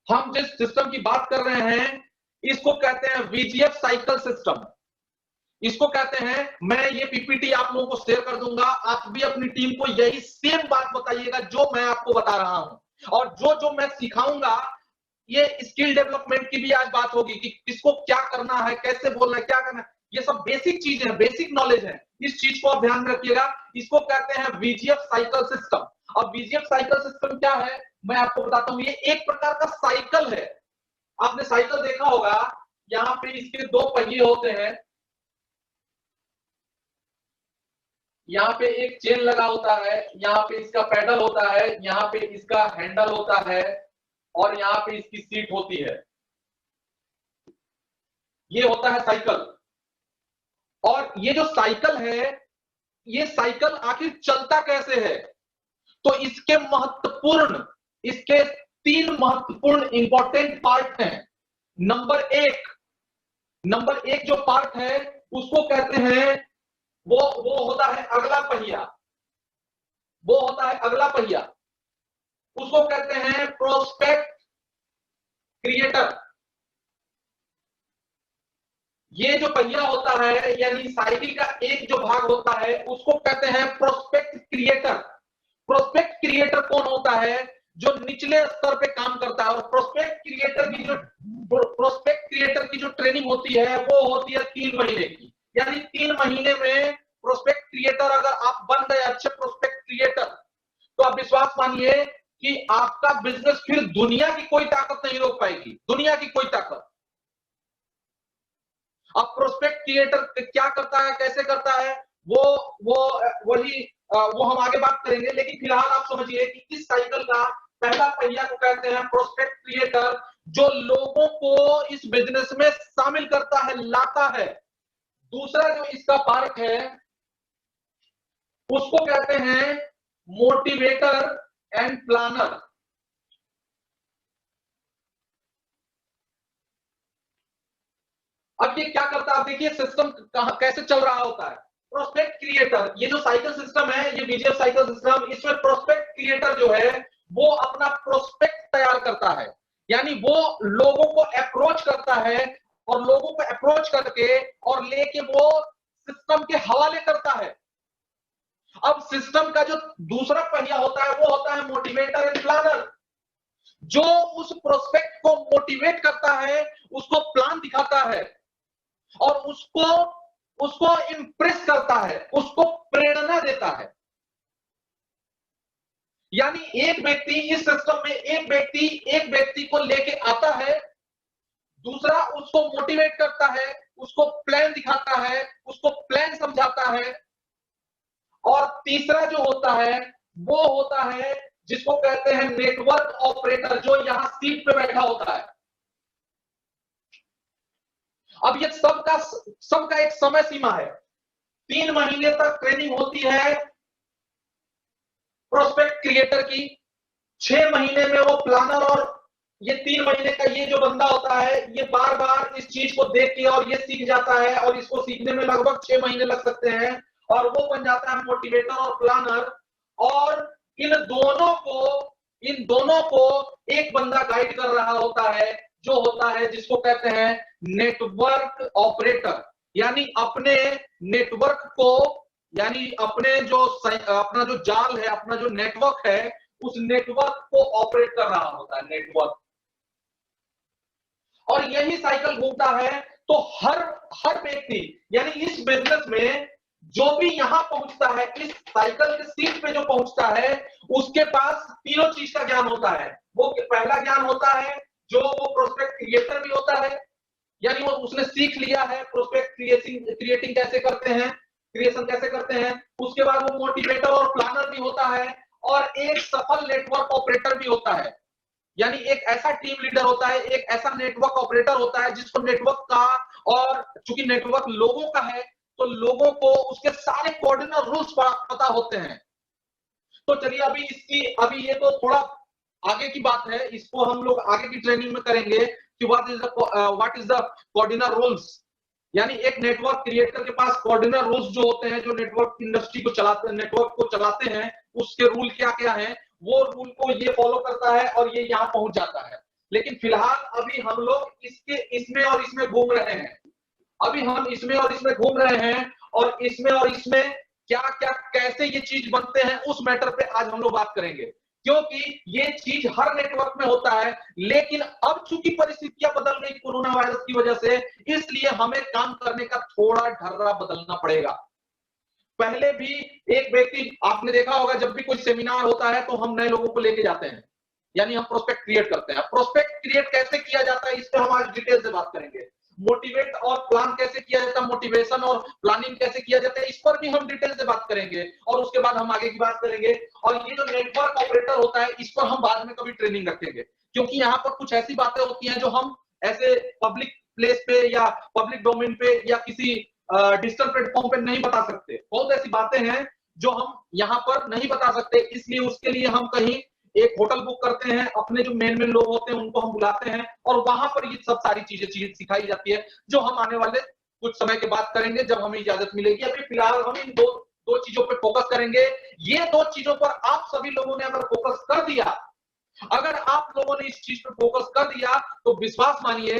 हम जिस सिस्टम की बात कर रहे हैं, इसको कहते हैं वीजीएफ साइकिल सिस्टम। इसको कहते हैं, मैं ये पीपीटी आप लोगों को शेयर कर दूंगा, आप भी अपनी टीम को यही सेम बात बताइएगा जो मैं आपको बता रहा हूं। और जो जो मैं सिखाऊंगा, ये स्किल डेवलपमेंट की भी आज बात होगी कि किसको क्या करना है, कैसे बोलना है, क्या करना है। ये सब बेसिक चीजें हैं, बेसिक नॉलेज है। इस चीज को आप ध्यान रखिएगा। इसको कहते हैं वीजीएफ साइकिल सिस्टम। अब वीजीएफ साइकिल सिस्टम क्या है, मैं आपको बताता हूं। ये एक प्रकार का साइकिल है। आपने साइकिल देखा होगा, यहाँ पे इसके 2 पहिए होते हैं, यहाँ पे एक चेन लगा होता है, यहाँ पे इसका पैडल होता है, यहाँ पे इसका हैंडल होता है, और यहाँ पे इसकी सीट होती है। ये होता है साइकिल। और ये जो साइकिल है, ये साइकिल आखिर चलता कैसे है? तो इसके 3 महत्वपूर्ण इंपॉर्टेंट पार्ट हैं। नंबर एक जो पार्ट है उसको कहते हैं, वो होता है अगला पहिया, उसको कहते हैं प्रोस्पेक्ट क्रिएटर। ये जो पहिया होता है यानी साइकिल का एक जो भाग होता है उसको कहते हैं प्रोस्पेक्ट क्रिएटर। प्रोस्पेक्ट क्रिएटर कौन होता है? जो निचले स्तर पे काम करता है। और प्रोस्पेक्ट क्रिएटर की जो ट्रेनिंग होती है वो होती है 3 महीने की। यानी 3 महीने में प्रोस्पेक्ट क्रिएटर अगर आप बन गए अच्छे प्रोस्पेक्ट क्रिएटर, तो आप विश्वास मानिए कि आपका बिजनेस फिर दुनिया की कोई ताकत नहीं रोक पाएगी, दुनिया की कोई ताकत। अब प्रोस्पेक्ट क्रिएटर क्या करता है, कैसे करता है, वो हम आगे बात करेंगे। लेकिन फिलहाल आप समझिए कि इस साइकिल का पहला पहिया को कहते हैं प्रोस्पेक्ट क्रिएटर, जो लोगों को इस बिजनेस में शामिल करता है, लाता है। दूसरा जो इसका पार्ट है उसको कहते हैं मोटिवेटर एंड प्लानर। अब ये क्या करता है, आप देखिए सिस्टम कैसे चल रहा होता है। प्रोस्पेक्ट क्रिएटर, ये जो साइकिल सिस्टम है, ये बीजीएफ साइकिल सिस्टम, इसमें प्रोस्पेक्ट क्रिएटर जो है वो अपना प्रोस्पेक्ट तैयार करता है। यानी वो लोगों को अप्रोच करता है और लोगों को अप्रोच करके और लेके वो सिस्टम के हवाले करता है। अब सिस्टम का जो दूसरा पहिया होता है वो होता है मोटिवेटर एंड प्लानर, जो उस प्रोस्पेक्ट को मोटिवेट करता है, उसको प्लान दिखाता है और उसको इंप्रेस करता है, उसको प्रेरणा देता है। यानी एक व्यक्ति इस सिस्टम में एक व्यक्ति को लेके आता है, दूसरा उसको मोटिवेट करता है, उसको प्लान दिखाता है, उसको प्लान समझाता है, और तीसरा जो होता है वो होता है जिसको कहते हैं नेटवर्क ऑपरेटर, जो यहां सीट पे बैठा होता है। अब ये सबका एक समय सीमा है। 3 महीने तक ट्रेनिंग होती है प्रोस्पेक्ट क्रिएटर की, 6 महीने में वो प्लानर, और ये 3 महीने का ये जो बंदा होता है ये बार बार इस चीज को देख के और ये सीख जाता है, और इसको सीखने में लगभग 6 महीने लग सकते हैं, और वो बन जाता है मोटिवेटर और प्लानर। और इन दोनों को एक बंदा गाइड कर रहा होता है, जो होता है जिसको कहते हैं नेटवर्क ऑपरेटर। यानी अपने नेटवर्क को, यानी अपना जो जाल है, अपना जो नेटवर्क है, उस नेटवर्क को ऑपरेट कर रहा होता है नेटवर्क। और यही साइकिल घूमता है। तो हर व्यक्ति यानी इस बिजनेस में जो भी यहां पहुंचता है, इस साइकिल के सीट पे जो पहुंचता है, उसके पास तीनों चीज का ज्ञान होता है। वो पहला ज्ञान होता है जो वो प्रोस्पेक्ट क्रिएटर भी होता है, यानी वो उसने सीख लिया है प्रोस्पेक्ट क्रिएटिंग कैसे करते हैं, क्रिएशन कैसे करते हैं। उसके बाद वो मोटिवेटर और प्लानर भी होता है, और एक सफल नेटवर्क ऑपरेटर भी होता है। यानी एक ऐसा टीम लीडर होता है, एक ऐसा नेटवर्क ऑपरेटर होता है जिसको नेटवर्क का, और चूंकि नेटवर्क लोगों का है तो लोगों को उसके सारे कोऑर्डिनेट रूल्स पता होते हैं। तो चलिए अभी ये तो थोड़ा आगे की बात है, इसको हम लोग आगे की ट्रेनिंग में करेंगे कि what is the coordinate rules. यानी एक नेटवर्क क्रिएटर के पास कोऑर्डिनेट रूल्स जो होते हैं, जो नेटवर्क इंडस्ट्री को चलाते हैं, नेटवर्क को चलाते हैं, उसके रूल क्या क्या है, वो रूल को ये फॉलो करता है और ये यहाँ पहुंच जाता है। लेकिन फिलहाल अभी हम लोग इसमें और इसमें घूम रहे हैं। अभी हम इसमें और इसमें घूम रहे हैं, और इसमें क्या क्या कैसे ये चीज बनते हैं उस मैटर पे आज हम लोग बात करेंगे। क्योंकि ये चीज हर नेटवर्क में होता है, लेकिन अब चूंकि परिस्थितियां बदल गई कोरोना वायरस की वजह से, इसलिए हमें काम करने का थोड़ा ढर्रा बदलना पड़ेगा। पहले भी एक व्यक्ति, आपने देखा होगा जब भी कोई सेमिनार होता है तो हम नए लोगों को लेके जाते हैं, यानी हम प्रोस्पेक्ट क्रिएट करते हैं। प्रोस्पेक्ट क्रिएट कैसे किया जाता है इस पे हम आज डिटेल से बात करेंगे। मोटिवेट और प्लान कैसे किया जाता है, मोटिवेशन और प्लानिंग कैसे किया जाता है, इस पर भी हम डिटेल से बात करेंगे, और उसके बाद हम आगे की बात करेंगे। और ये जो नेटवर्क ऑपरेटर होता है इस पर हम बाद में कभी ट्रेनिंग रखेंगे, क्योंकि यहाँ पर कुछ ऐसी बातें होती हैं जो हम ऐसे पब्लिक प्लेस पे या पब्लिक डोमेन पे या किसी डिजिटल प्लेटफॉर्म पे नहीं बता सकते। बहुत ऐसी बातें हैं जो हम यहाँ पर नहीं बता सकते, इसलिए उसके लिए हम कहीं एक होटल बुक करते हैं, अपने जो मेन लोग होते हैं उनको हम बुलाते हैं और वहां पर ये सब सारी चीजें सिखाई जाती है, जो हम आने वाले कुछ समय के बाद करेंगे जब हमें इजाजत मिलेगी। अभी फिलहाल हम इन दो चीजों पर फोकस करेंगे। ये दो चीजों पर आप सभी लोगों ने अगर फोकस कर दिया, अगर आप लोगों ने इस चीज पर फोकस कर दिया, तो विश्वास मानिए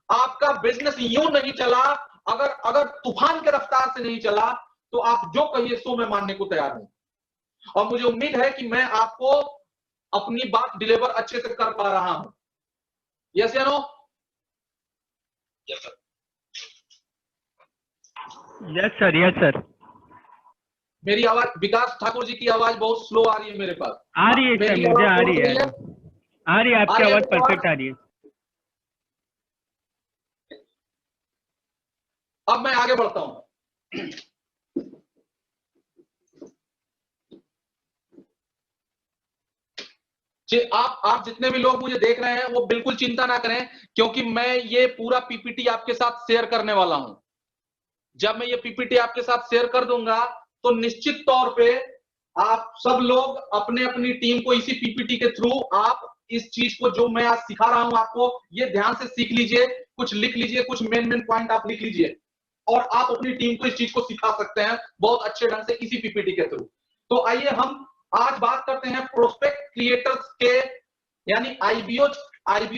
आपका बिजनेस यूं नहीं चला, अगर तूफान के रफ्तार से नहीं चला, तो आप जो कहिए सो मैं मानने को तैयार हूं। और मुझे उम्मीद है कि मैं आपको अपनी बात डिलीवर अच्छे से कर पा रहा हूं। यस या no? Yes sir. Yes sir, yes sir. मेरी आवाज, विकास ठाकुर जी की आवाज बहुत स्लो आ रही है मेरे पास। आ रही है सर, मुझे आ रही है, आ रही है, आपकी आवाज परफेक्ट आ रही है। अब मैं आगे बढ़ता हूं। आप जितने भी लोग मुझे देख रहे हैं वो बिल्कुल चिंता ना करें, क्योंकि मैं ये पूरा पीपीटी आपके साथ शेयर करने वाला हूं। जब मैं ये पीपीटी आपके साथ शेयर कर दूंगा तो निश्चित तौर पे आप सब लोग अपने अपनी टीम को इसी पीपीटी के थ्रू आप इस चीज को जो मैं आज सिखा रहा हूं आपको, ये ध्यान से सीख लीजिए, कुछ लिख लीजिए, कुछ मेन पॉइंट आप लिख लीजिए और आप अपनी टीम को इस चीज को सिखा सकते हैं बहुत अच्छे ढंग से इसी पीपीटी के थ्रू। तो आइए हम आज बात करते हैं प्रोस्पेक्ट क्रिएटर्स के, यानी आईबीओ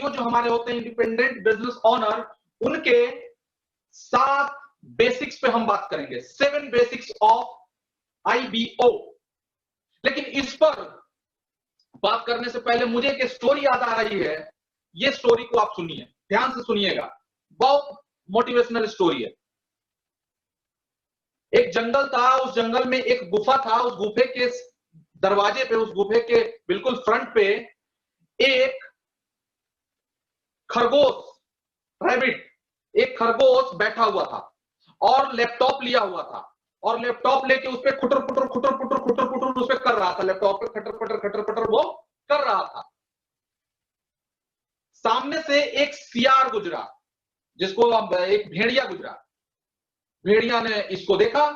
जो हमारे होते हैं, इंडिपेंडेंट बिजनेस ओनर, उनके 7 बेसिक्स पे हम बात करेंगे, 7 बेसिक्स ऑफ आईबीओ। लेकिन इस पर बात करने से पहले मुझे एक स्टोरी याद आ रही है। ये स्टोरी को आप सुनिए, ध्यान से सुनिएगा, बहुत मोटिवेशनल स्टोरी है। एक जंगल था, उस जंगल में एक गुफा था, उस गुफे के दरवाजे पे, उस गुफे के बिल्कुल फ्रंट पे एक खरगोश, रैबिट, एक खरगोश बैठा हुआ था और लैपटॉप लिया हुआ था और लैपटॉप लेके उस पर खुटर पुटर उस पर कर रहा था, लैपटॉप पे खटर पटर वो कर रहा था। सामने से एक सियार गुजरा, जिसको एक भेड़िया गुजरा। भेड़िया ने इसको देखा,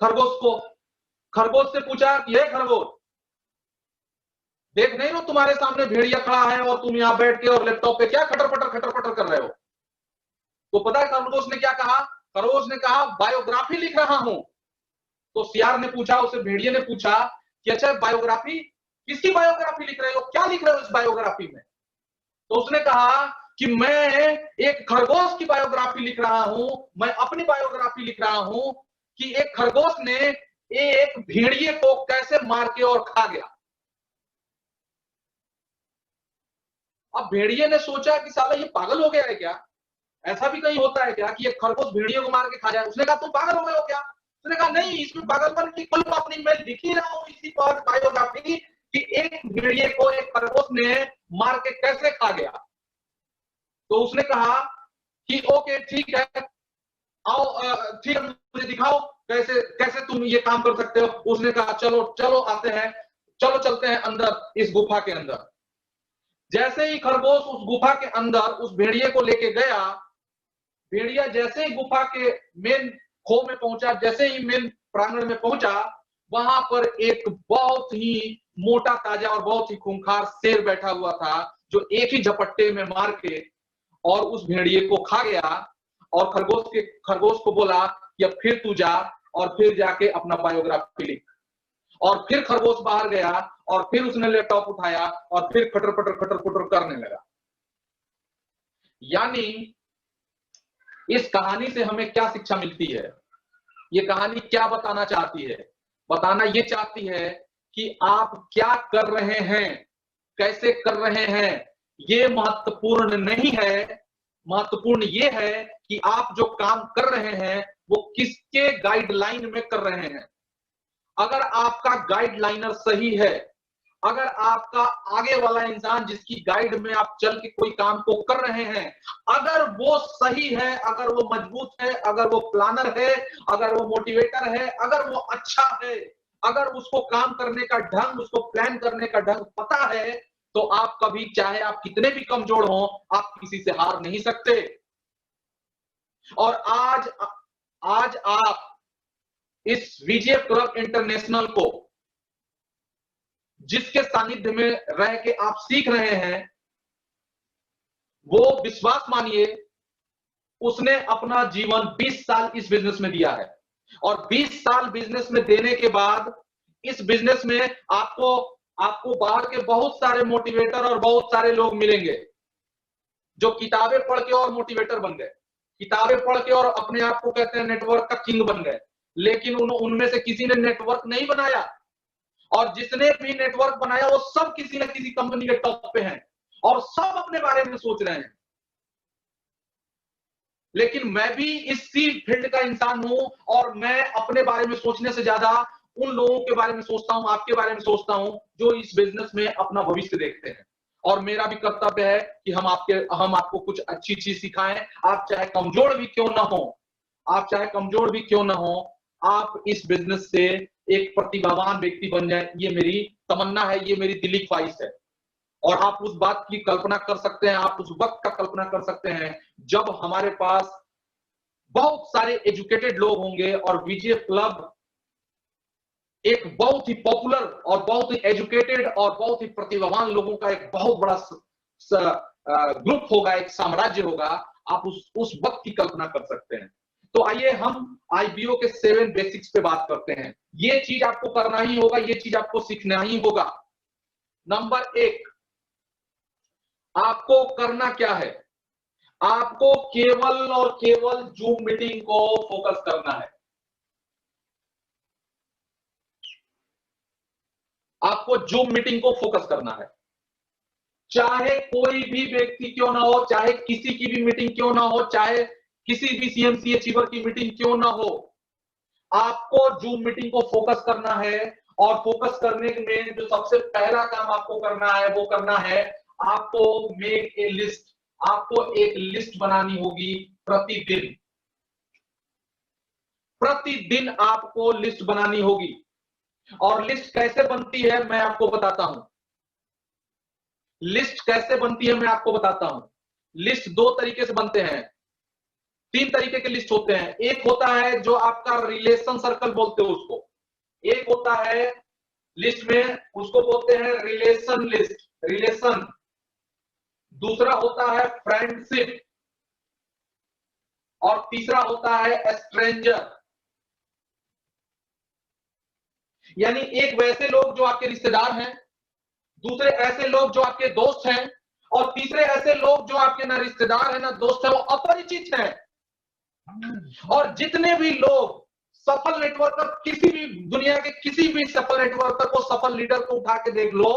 खरगोश को, खरगोश से पूछा कि ये खरगोश, देख नहीं हो तुम्हारे सामने भेड़िया खड़ा है और तुम यहां बैठ के और लैपटॉप पे क्या खटर पटर कर रहे हो? तो पता है खरगोश ने क्या कहा? खरगोश ने कहा बायोग्राफी लिख रहा हूं। तो सियार ने पूछा, उसे भेड़िए ने पूछा कि अच्छा बायोग्राफी, किसकी बायोग्राफी लिख रहे हो, क्या लिख रहे हो इस बायोग्राफी में? तो उसने कहा कि मैं एक खरगोश की बायोग्राफी लिख रहा हूं, मैं अपनी बायोग्राफी लिख रहा हूं कि एक खरगोश ने एक भेड़िए को कैसे मार के और खा गया। अब भेड़िए ने सोचा कि साला ये पागल हो गया है क्या? ऐसा भी कहीं होता है क्या कि एक खरगोश भेड़िए को मार के खा जाए? उसने कहा तुम पागल हो गए हो क्या? उसने कहा नहीं, इसमें पागलपन की कोई बात नहीं, मैं लिख ही रहा हूं इसी पर बायोग्राफी कि एक भेड़िए को एक खरगोश ने मार के कैसे खा गया। तो उसने कहा कि ओके ठीक है, आओ ठीक है, मुझे दिखाओ कैसे कैसे तुम ये काम कर सकते हो। उसने कहा चलो चलो आते हैं, चलो चलते हैं अंदर इस गुफा के अंदर। जैसे ही खरगोश उस गुफा के अंदर उस भेड़िए को लेके गया, भेड़िया जैसे ही गुफा के मेन खो में पहुंचा, जैसे ही मेन प्रांगण में पहुंचा, वहां पर एक बहुत ही मोटा ताजा और बहुत ही खूंखार शेर बैठा हुआ था, जो एक ही झपट्टे में मार के और उस भेड़िए को खा गया। और खरगोश को बोला कि अब फिर तू जा और फिर जाके अपना बायोग्राफी लिख। और फिर खरगोश बाहर गया और फिर उसने लैपटॉप उठाया और फिर खटर पटर करने लगा। यानी इस कहानी से हमें क्या शिक्षा मिलती है? ये कहानी क्या बताना चाहती है? बताना ये चाहती है कि आप क्या कर रहे हैं, कैसे कर रहे हैं, ये महत्वपूर्ण नहीं है। महत्वपूर्ण ये है कि आप जो काम कर रहे हैं वो किसके गाइडलाइन में कर रहे हैं। अगर आपका गाइडलाइनर सही है, अगर आपका आगे वाला इंसान जिसकी गाइड में आप चल के कोई काम को कर रहे हैं, अगर वो सही है, अगर वो मजबूत है, अगर वो प्लानर है, अगर वो मोटिवेटर है, अगर वो अच्छा है, अगर उसको काम करने का ढंग, उसको प्लान करने का ढंग पता है, तो आप कभी, चाहे आप कितने भी कमजोर हो, आप किसी से हार नहीं सकते। और आज आप इस वीजीएफ क्लब इंटरनेशनल को, जिसके सानिध्य में रह के आप सीख रहे हैं, वो विश्वास मानिए उसने अपना जीवन 20 साल इस बिजनेस में दिया है। और 20 साल बिजनेस में देने के बाद इस बिजनेस में आपको बाहर के बहुत सारे मोटिवेटर और बहुत सारे लोग मिलेंगे जो किताबें पढ़ के और मोटिवेटर बन गए, किताबें पढ़ के और अपने आप को कहते हैं नेटवर्क का किंग बन गए, लेकिन उनमें से किसी ने नेटवर्क नहीं बनाया। और जिसने भी नेटवर्क बनाया वो सब किसी न किसी कंपनी के टॉप पे हैं और सब अपने बारे में सोच रहे हैं। लेकिन मैं भी इसी फील्ड का इंसान हूं और मैं अपने बारे में सोचने से ज्यादा उन लोगों के बारे में सोचता हूं, आपके बारे में सोचता हूं जो इस बिजनेस में अपना भविष्य देखते हैं। और मेरा भी कर्तव्य है कि हम आपको कुछ अच्छी चीज सिखाएं। आप चाहे कमजोर भी क्यों ना हो, आप चाहे कमजोर भी क्यों ना हो, आप इस बिजनेस से एक प्रतिभावान व्यक्ति बन जाए, ये मेरी तमन्ना है, ये मेरी दिली ख्वाहिश है। और आप उस बात की कल्पना कर सकते हैं, आप उस वक्त का कल्पना कर सकते हैं जब हमारे पास बहुत सारे एजुकेटेड लोग होंगे और वीजीएफ क्लब एक बहुत ही पॉपुलर और बहुत ही एजुकेटेड और बहुत ही प्रतिभावान लोगों का एक बहुत बड़ा ग्रुप होगा, एक साम्राज्य होगा। आप उस वक्त की कल्पना कर सकते हैं। तो आइए हम आईबीओ के 7 बेसिक्स पे बात करते हैं। ये चीज आपको करना ही होगा, ये चीज आपको सीखना ही होगा। नंबर 1, आपको करना क्या है? आपको केवल और केवल जूम मीटिंग को फोकस करना है। आपको जूम मीटिंग को फोकस करना है, चाहे कोई भी व्यक्ति क्यों ना हो, चाहे किसी की भी मीटिंग क्यों ना हो, चाहे किसी भी सीएमसी अचीवर की मीटिंग क्यों ना हो, आपको जूम मीटिंग को फोकस करना है। और फोकस करने में जो सबसे पहला काम आपको करना है वो करना है, आपको मेक ए लिस्ट। आपको एक लिस्ट बनानी होगी प्रतिदिन। प्रतिदिन आपको लिस्ट बनानी होगी। और लिस्ट कैसे बनती है मैं आपको बताता हूं। लिस्ट कैसे बनती है मैं आपको बताता हूं। लिस्ट 2 तरीके से बनते हैं, 3 तरीके के लिस्ट होते हैं। एक होता है जो आपका रिलेशन सर्कल बोलते हैं उसको, एक होता है लिस्ट में उसको बोलते हैं रिलेशन लिस्ट, रिलेशन। दूसरा होता है फ्रेंडशिप और तीसरा होता है स्ट्रेंजर। यानी एक वैसे लोग जो आपके रिश्तेदार हैं, दूसरे ऐसे लोग जो आपके दोस्त हैं, और तीसरे ऐसे लोग जो आपके ना रिश्तेदार हैं ना दोस्त हैं, वो अपरिचित हैं। और जितने भी लोग सफल नेटवर्कर, किसी भी दुनिया के किसी भी सफल नेटवर्कर को, सफल लीडर को उठा के देख लो,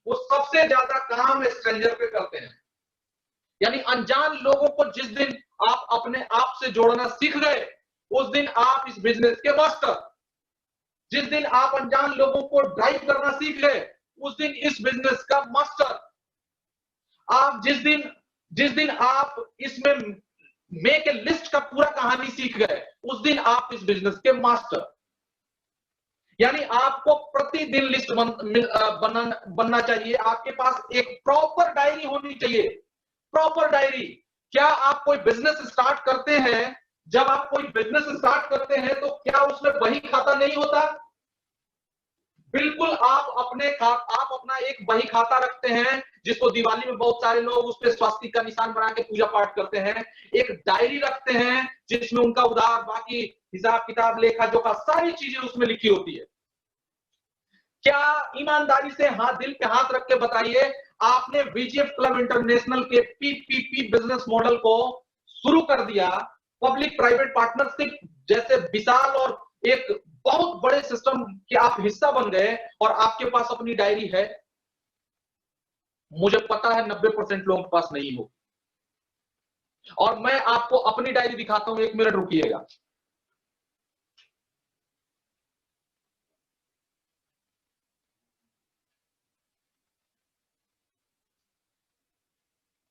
वो सबसे ज्यादा काम स्ट्रेंजर पे करते हैं। यानी अनजान लोगों को जिस दिन आप अपने आप से जोड़ना सीख गए, उस दिन आप इस बिजनेस के मास्टर। जिस दिन आप अनजान लोगों को ड्राइव करना सीख गए, उस दिन इस बिजनेस का मास्टर। आप जिस दिन आप इसमें मेक ए लिस्ट का पूरा कहानी सीख गए, उस दिन आप इस बिजनेस के मास्टर। यानी आपको प्रतिदिन लिस्ट बनना चाहिए। आपके पास एक प्रॉपर डायरी होनी चाहिए, प्रॉपर डायरी। क्या आप कोई बिजनेस स्टार्ट करते हैं, जब आप कोई बिजनेस स्टार्ट करते हैं तो क्या उसमें बही खाता नहीं होता? बिल्कुल। आप अपना एक बही खाता रखते हैं, जिसको दिवाली में बहुत सारे लोग उस पर स्वास्तिक का निशान बना के पूजा पाठ करते हैं। एक डायरी रखते हैं जिसमें उनका उधार, बाकी हिसाब किताब, लेखा जोखा, सारी चीजें उसमें लिखी होती है। क्या ईमानदारी से दिल पे हाथ रख के बताइए, आपने वीजीएफ क्लब इंटरनेशनल के पीपीपी बिजनेस मॉडल को शुरू कर दिया, पब्लिक प्राइवेट पार्टनरशिप जैसे विशाल और एक बहुत बड़े सिस्टम के आप हिस्सा बन गए, और आपके पास अपनी डायरी है? मुझे पता है 90% लोगों के पास नहीं हो। और मैं आपको अपनी डायरी दिखाता हूं, 1 मिनट रुकिएगा।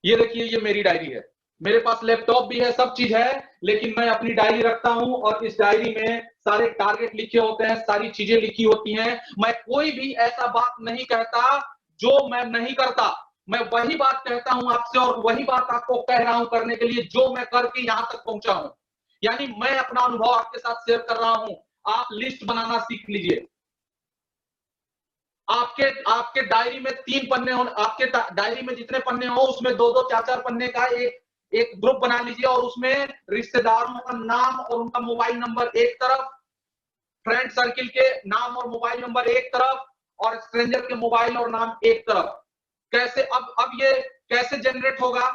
ये देखिए, ये मेरी डायरी है। मेरे पास लैपटॉप भी है, सब चीज है, लेकिन मैं अपनी डायरी रखता हूं और इस डायरी में सारे टारगेट लिखे होते हैं, सारी चीजें लिखी होती हैं। मैं कोई भी ऐसा बात नहीं कहता जो मैं नहीं करता। मैं वही बात कहता हूं आपसे और वही बात आपको कह रहा हूं करने के लिए, जो मैं करके यहां तक पहुंचा हूं। यानी मैं अपना अनुभव आपके साथ शेयर कर रहा हूं। आप लिस्ट बनाना सीख लीजिए। आपके डायरी में 3 पन्ने हो, आपके डायरी में जितने पन्ने हो उसमें 2-2 4-4 पन्ने का एक ग्रुप बना लीजिए और उसमें रिश्तेदारों का नाम और उनका मोबाइल नंबर एक तरफ, फ्रेंड सर्किल के नाम और मोबाइल नंबर एक तरफ, और स्ट्रेंजर के मोबाइल और नाम एक तरफ। कैसे अब ये कैसे जनरेट होगा?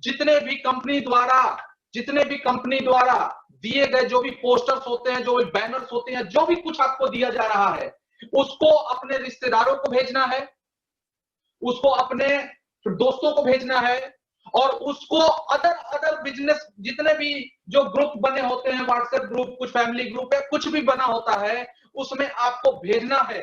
जितने भी कंपनी द्वारा दिए गए जो भी पोस्टर्स होते हैं, जो भी बैनर्स होते हैं, जो भी कुछ आपको दिया जा रहा है, उसको अपने रिश्तेदारों को भेजना है, उसको अपने दोस्तों को भेजना है, और उसको अदर बिजनेस जितने भी जो ग्रुप बने होते हैं, व्हाट्सएप ग्रुप, कुछ फैमिली ग्रुप है, कुछ भी बना होता है, उसमें आपको भेजना है।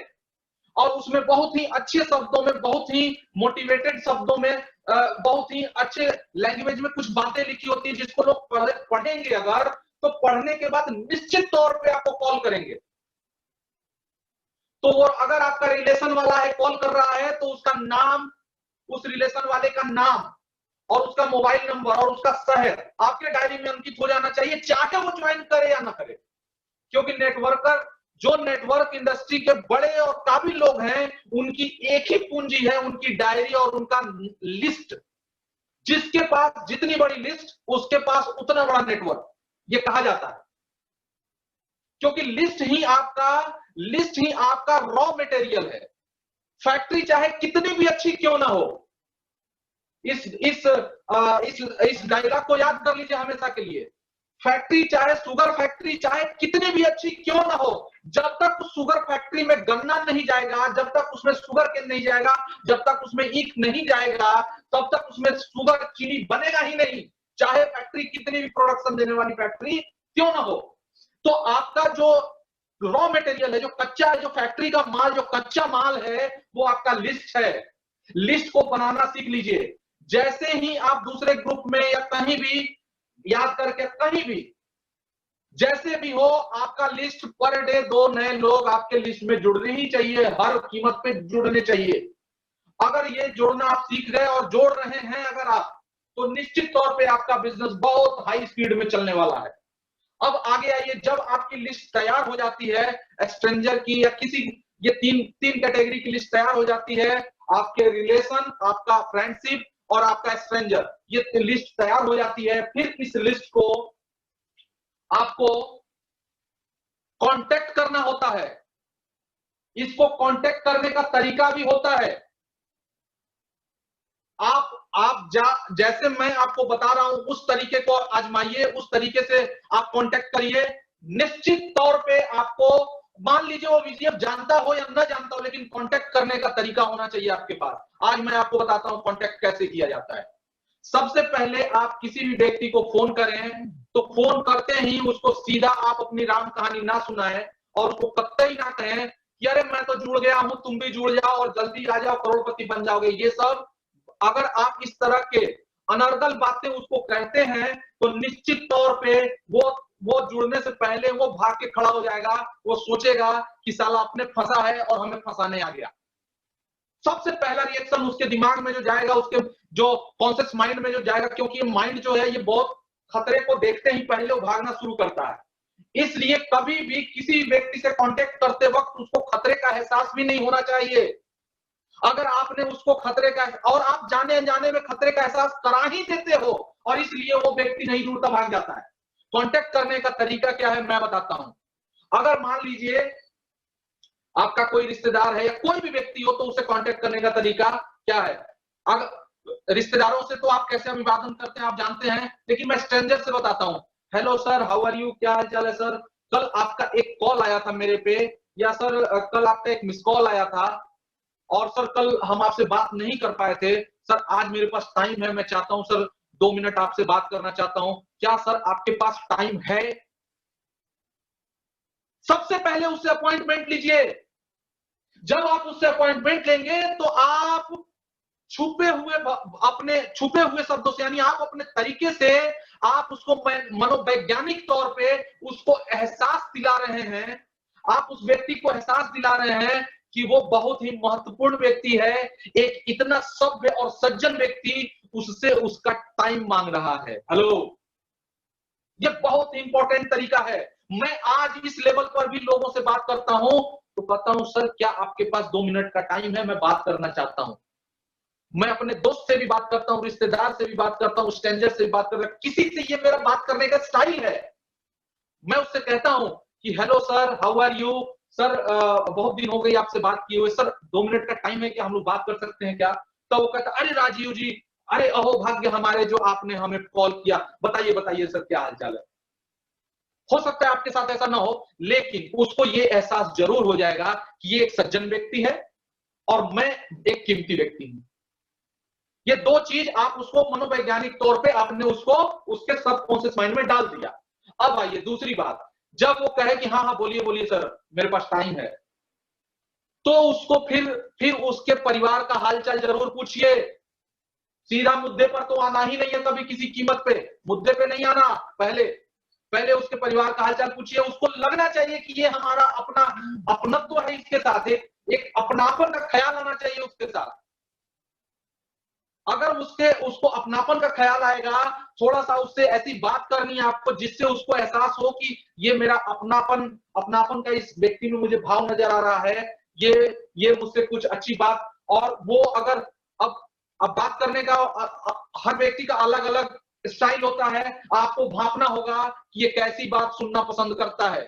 और उसमें बहुत ही अच्छे शब्दों में, बहुत ही मोटिवेटेड शब्दों में, बहुत ही अच्छे लैंग्वेज में कुछ बातें लिखी होती है, जिसको लोग पढ़ेंगे अगर, तो पढ़ने के बाद निश्चित तौर पे आपको कॉल करेंगे। तो अगर आपका रिलेशन वाला है, कॉल कर रहा है, तो उसका नाम, उस रिलेशन वाले का नाम और उसका मोबाइल नंबर और उसका शहर आपके डायरी में अंकित हो जाना चाहिए, चाहे वो ज्वाइन करे या ना करे। क्योंकि जो नेटवर्क इंडस्ट्री के बड़े और काबिल लोग हैं, उनकी एक ही पूंजी है, उनकी डायरी और उनका लिस्ट। जिसके पास जितनी बड़ी लिस्ट, उसके पास उतना बड़ा नेटवर्क, ये कहा जाता है। क्योंकि लिस्ट ही आपका रॉ मटेरियल है। फैक्ट्री चाहे कितनी भी अच्छी क्यों ना हो, इस डायलॉग को याद कर लीजिए हमेशा के लिए। फैक्ट्री चाहे शुगर फैक्ट्री चाहे कितनी भी अच्छी क्यों ना हो, जब तक शुगर फैक्ट्री में गन्ना नहीं जाएगा, जब तक उसमें शुगर केन नहीं जाएगा, जब तक उसमें ईख नहीं जाएगा, तब तक उसमें शुगर चीनी बनेगा ही नहीं, चाहे फैक्ट्री कितनी भी प्रोडक्शन देने वाली फैक्ट्री क्यों ना हो। तो आपका जो रॉ मटेरियल है, जो कच्चा है, जो फैक्ट्री का माल, जो कच्चा माल है, वो आपका लिस्ट है। लिस्ट को बनाना सीख लीजिए। जैसे ही आप दूसरे ग्रुप में या कहीं भी याद करके, कहीं भी जैसे भी हो, आपका लिस्ट पर डे 2 नए लोग आपके लिस्ट में जुड़ने ही चाहिए, हर कीमत पे जुड़ने चाहिए। अगर ये जोड़ना आप सीख गए और जोड़ रहे हैं अगर आप, तो निश्चित तौर पे आपका बिजनेस बहुत हाई स्पीड में चलने वाला है। अब आगे आइए, जब आपकी लिस्ट तैयार हो जाती है, स्ट्रेंजर की या किसी, ये तीन कैटेगरी की लिस्ट तैयार हो जाती है, आपके रिलेशन, आपका फ्रेंडशिप और आपका स्ट्रेंजर, ये लिस्ट तैयार हो जाती है। फिर इस लिस्ट को आपको कांटेक्ट करना होता है। इसको कांटेक्ट करने का तरीका भी होता है। जैसे मैं आपको बता रहा हूं, उस तरीके को आजमाइए, उस तरीके से आप कांटेक्ट करिए। निश्चित तौर पे आपको, मान लीजिए वो वीजीएफ जानता हो या ना जानता हो, लेकिन कांटेक्ट करने का तरीका होना चाहिए आपके पास। आज मैं आपको बताता हूं कांटेक्ट कैसे किया जाता है। सबसे पहले आप किसी भी व्यक्ति को फोन करें, तो फोन करते ही उसको सीधा आप अपनी राम कहानी ना सुनाएं और उसको कतई ना कहें कि अरे मैं तो जुड़ गया हूं, तुम भी जुड़ जाओ और जल्दी आ जाओ, करोड़पति बन जाओगे। ये सब अगर आप इस तरह के अनर्गल बातें उसको कहते हैं, तो निश्चित तौर पे वो जुड़ने से पहले वो भाग के खड़ा हो जाएगा। वो सोचेगा कि साला अपने फंसा है और हमें फंसाने आ गया। सबसे पहला रिएक्शन उसके दिमाग में जो जाएगा, उसके जो कॉन्शियस माइंड में जो जाएगा, क्योंकि ये माइंड जो है, ये बहुत खतरे को देखते ही पहले वो भागना शुरू करता है। इसलिए कभी भी किसी व्यक्ति से कांटेक्ट करते वक्त उसको खतरे का एहसास भी नहीं होना चाहिए। अगर आपने उसको खतरे का, और आप जाने अनजाने में खतरे का एहसास करा ही देते हो, और इसलिए वो व्यक्ति नहीं जुड़ता, भाग जाता है। कांटेक्ट करने का तरीका क्या है, मैं बताता हूं। अगर मान लीजिए आपका कोई रिश्तेदार है या कोई भी व्यक्ति हो, तो उसे कांटेक्ट करने का तरीका क्या है। अगर रिश्तेदारों से तो आप कैसे अभिवादन करते हैं आप जानते हैं, लेकिन मैं स्ट्रेंजर से बताता हूं। Hello sir, how are you, क्या हाल चाल है सर, कल आपका एक कॉल आया था मेरे पे, या सर कल आपका एक मिस कॉल आया था, और सर कल हम आपसे बात नहीं कर पाए थे, सर आज मेरे पास टाइम है, मैं चाहता हूं सर 2 मिनट आपसे बात करना चाहता हूं, क्या सर आपके पास टाइम है। सबसे पहले उससे अपॉइंटमेंट लीजिए। जब आप उससे अपॉइंटमेंट लेंगे, तो आप छुपे हुए शब्दों से, यानी आप अपने तरीके से आप उसको मनोवैज्ञानिक तौर पे उसको एहसास दिला रहे हैं, आप उस व्यक्ति को एहसास दिला रहे हैं कि वो बहुत ही महत्वपूर्ण व्यक्ति है, एक इतना सभ्य और सज्जन व्यक्ति उससे उसका टाइम मांग रहा है। हेलो, ये बहुत ही इंपॉर्टेंट तरीका है। मैं आज इस लेवल पर भी लोगों से बात करता हूं तो कहता हूं सर क्या आपके पास 2 मिनट का टाइम है, मैं बात करना चाहता हूं। मैं अपने दोस्त से भी बात करता हूं, रिश्तेदार से भी बात करता हूं, स्ट्रेंजर से भी बात करता हूं, किसी से ये मेरा बात करने का स्टाइल है। मैं उससे कहता हूं कि hello sir, how are you sir, बहुत दिन हो गई आपसे बात किए हुए, सर 2 मिनट का टाइम है कि हम लोग बात कर सकते हैं क्या? तो वो कहता अरे राजीव जी, अरे अहो भाग्य हमारे जो आपने हमें कॉल किया, बताइए बताइए सर क्या हालचाल है। हो सकता है आपके साथ ऐसा ना हो, लेकिन उसको ये एहसास जरूर हो जाएगा कि ये एक सज्जन व्यक्ति है और मैं एक कीमती व्यक्ति हूं। ये दो चीज आप उसको मनोवैज्ञानिक तौर पे आपने उसको उसके सबकॉन्शियस माइंड में डाल दिया। अब आइए दूसरी बात, जब वो कहे कि हाँ हाँ बोलिए बोलिए सर मेरे पास टाइम है, तो उसको फिर उसके परिवार का हालचाल जरूर पूछिए। सीधा मुद्दे पर तो आना ही नहीं है कभी किसी कीमत पे, मुद्दे पे नहीं आना। पहले पहले उसके परिवार का हालचाल पूछिए, उसको लगना चाहिए कि ये हमारा अपना अपनत्व है, इसके साथ एक अपनापन का ख्याल आना चाहिए उसके साथ। अगर उसको अपनापन का ख्याल आएगा, थोड़ा सा उससे ऐसी बात करनी है आपको जिससे उसको एहसास हो कि ये मेरा अपनापन का इस व्यक्ति में मुझे भाव नजर आ रहा है, ये मुझसे कुछ अच्छी बात। और वो अगर अब बात करने का हर व्यक्ति का अलग अलग स्टाइल होता है, आपको भांपना होगा कि ये कैसी बात सुनना पसंद करता है।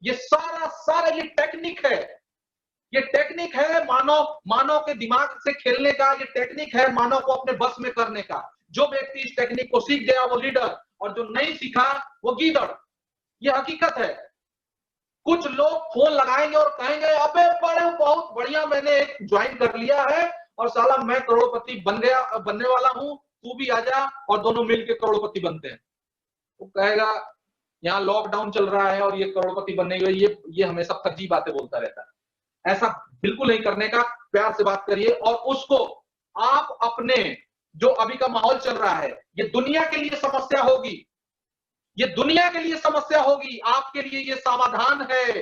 ये सारा ये टेक्निक है, ये टेक्निक है मानव के दिमाग से खेलने का, ये टेक्निक है मानव को अपने बस में करने का। जो व्यक्ति इस टेक्निक को सीख गया वो लीडर, और जो नहीं सीखा वो गीदड़। ये हकीकत है। कुछ लोग फोन लगाएंगे और कहेंगे अबे बड़े बहुत बढ़िया, मैंने एक ज्वाइन कर लिया है और साला मैं करोड़पति बनने वाला हूं, तू भी आजा और दोनों मिलकर करोड़पति बनते हैं। वो कहेगा यहाँ लॉकडाउन चल रहा है और ये करोड़पति बनने के लिए ये हमेशा फर्जी बातें बोलता रहता है। ऐसा बिल्कुल नहीं करने का, प्यार से बात करिए। और उसको आप अपने जो अभी का माहौल चल रहा है, ये दुनिया के लिए समस्या होगी, ये दुनिया के लिए समस्या होगी, आपके लिए ये समाधान है।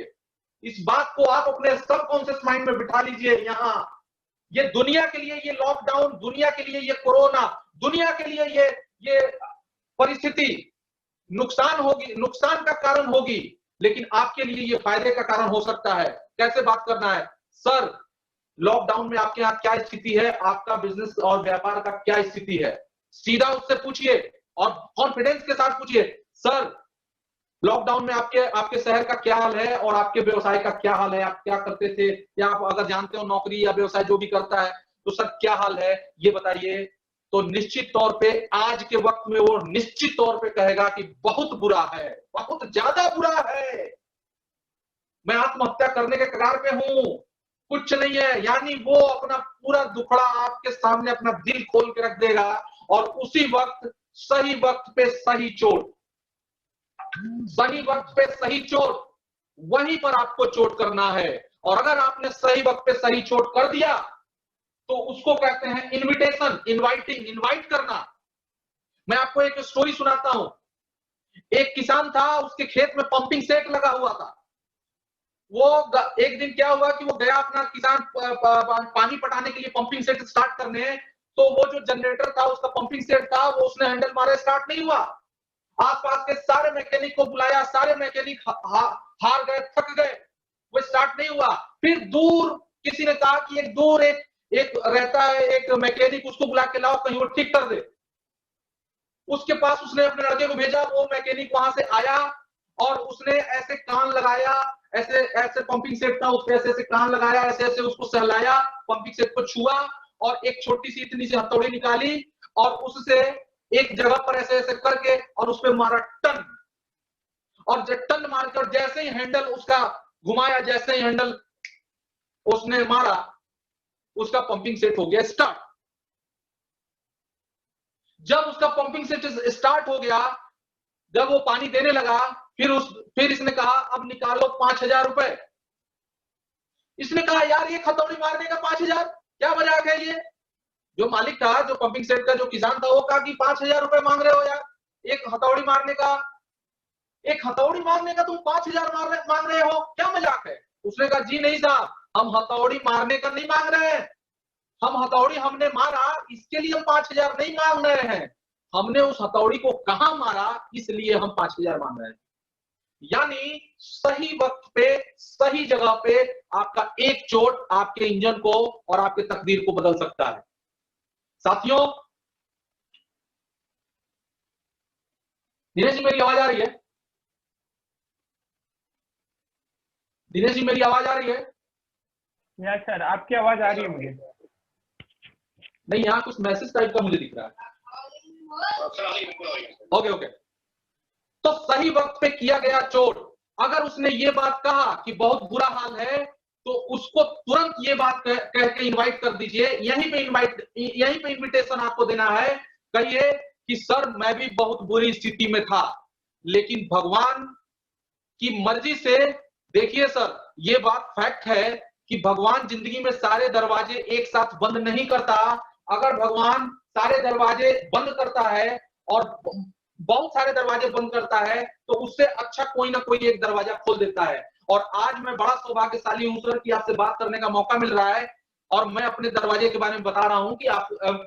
इस बात को आप अपने सबकॉन्शियस माइंड में बिठा लीजिए। यहाँ ये दुनिया के लिए ये लॉकडाउन, दुनिया के लिए ये कोरोना, दुनिया के लिए ये परिस्थिति नुकसान होगी, नुकसान का कारण होगी, लेकिन आपके लिए ये फायदे का कारण हो सकता है। कैसे बात करना है? सर लॉकडाउन में आपके यहाँ क्या स्थिति है, आपका बिजनेस और व्यापार का क्या स्थिति है? सीधा उससे पूछिए और कॉन्फिडेंस के साथ पूछिए, सर लॉकडाउन में आपके शहर का क्या हाल है और आपके व्यवसाय का क्या हाल है, आप क्या करते थे, या आप अगर जानते हो नौकरी या व्यवसाय जो भी करता है तो सर क्या हाल है ये बताइए। तो निश्चित तौर पे आज के वक्त में वो निश्चित तौर पे कहेगा कि बहुत बुरा है, बहुत ज्यादा बुरा है, मैं आत्महत्या करने के कगार पे हूं, कुछ नहीं है। यानी वो अपना पूरा दुखड़ा आपके सामने अपना दिल खोल के रख देगा, और उसी वक्त सही वक्त पे सही चोट, सही वक्त पे सही चोट, वहीं पर आपको चोट करना है। और अगर आपने सही वक्त पे सही चोट कर दिया तो उसको कहते हैं इनविटेशन, इनवाइटिंग, इनवाइट करना। मैं आपको एक स्टोरी सुनाता हूं। एक किसान था, उसके खेत में पंपिंग सेट लगा हुआ था। वो एक दिन क्या हुआ कि वो गया अपना किसान पानी पटाने के लिए पंपिंग सेट स्टार्ट करने, तो वो जो जनरेटर था उसका पंपिंग सेट था, वो उसने हैंडल मारे, स्टार्ट नहीं हुआ। आसपास के सारे मैकेनिक को बुलाया, सारे मैकेनिक हार गए, थक गए, वो स्टार्ट नहीं हुआ। फिर दूर किसी ने कहा कि एक दूर एक रहता है एक मैकेनिक, उसको बुला के लाओ, कहीं वो ठीक कर दे। उसके पास उसने अपने लड़के को भेजा, वो मैकेनिक वहां से आया और उसने ऐसे कान लगाया, ऐसे ऐसे पंपिंग सेट था, उसके ऐसे ऐसे कान लगाया, ऐसे ऐसे उसको सहलाया, पंपिंग सेट को छुआ और एक छोटी सी इतनी सी हथौड़ी निकाली और उससे एक जगह पर ऐसे ऐसे करके और उस पर मारा टन। और जब टन मारकर जैसे ही हैंडल उसका घुमाया, जैसे ही हैंडल उसने मारा, उसका पंपिंग सेट हो गया स्टार्ट। जब उसका पंपिंग सेट स्टार्ट हो गया, जब वो पानी देने लगा, फिर इसने कहा अब निकालो 5,000 रुपए। इसने कहा यार ये हथौड़ी मारने का 5,000, क्या मजाक है ये? जो मालिक था, जो पंपिंग सेट का जो किसान था, वो कहा कि 5,000 रुपए मांग रहे हो यार, एक हथौड़ी मारने का, एक हथौड़ी मारने का तुम 5,000 मांग रहे हो, क्या मजाक है? उसने कहा जी नहीं साहब, हम हथौड़ी मारने का नहीं मांग रहे हैं, हम हथौड़ी हमने मारा इसके लिए हम 5,000 नहीं मांग रहे हैं, हमने उस हथौड़ी को कहां मारा इसलिए हम 5,000 मांग रहे हैं। यानी सही वक्त पे सही जगह पे आपका एक चोट आपके इंजन को और आपके तकदीर को बदल सकता है। साथियों, दिनेश जी मेरी आवाज आ रही है? दिनेश जी मेरी आवाज आ रही है? यस सर, आपकी आवाज आ रही है मुझे। नहीं, यहाँ कुछ मैसेज टाइप का मुझे दिख रहा है। Okay okay. तो सही वक्त पे किया गया चोट, अगर उसने ये बात कहा कि बहुत बुरा हाल है, तो उसको तुरंत ये बात कह के इनवाइट कर दीजिए। यहीं पे इनविटेशन आपको देना है। कहिए कि सर मैं भी बहुत बुरी स्थिति में था, लेकिन भगवान की मर्जी से, देखिए सर ये बात फैक्ट है कि भगवान जिंदगी में सारे दरवाजे एक साथ बंद नहीं करता। अगर भगवान सारे दरवाजे बंद करता है और बहुत सारे दरवाजे बंद करता है, तो उससे अच्छा कोई ना कोई एक दरवाजा खोल देता है। और आज मैं बड़ा सौभाग्यशाली हूं सर कि आपसे बात करने का मौका मिल रहा है, और मैं अपने दरवाजे के बारे में बता रहा हूं कि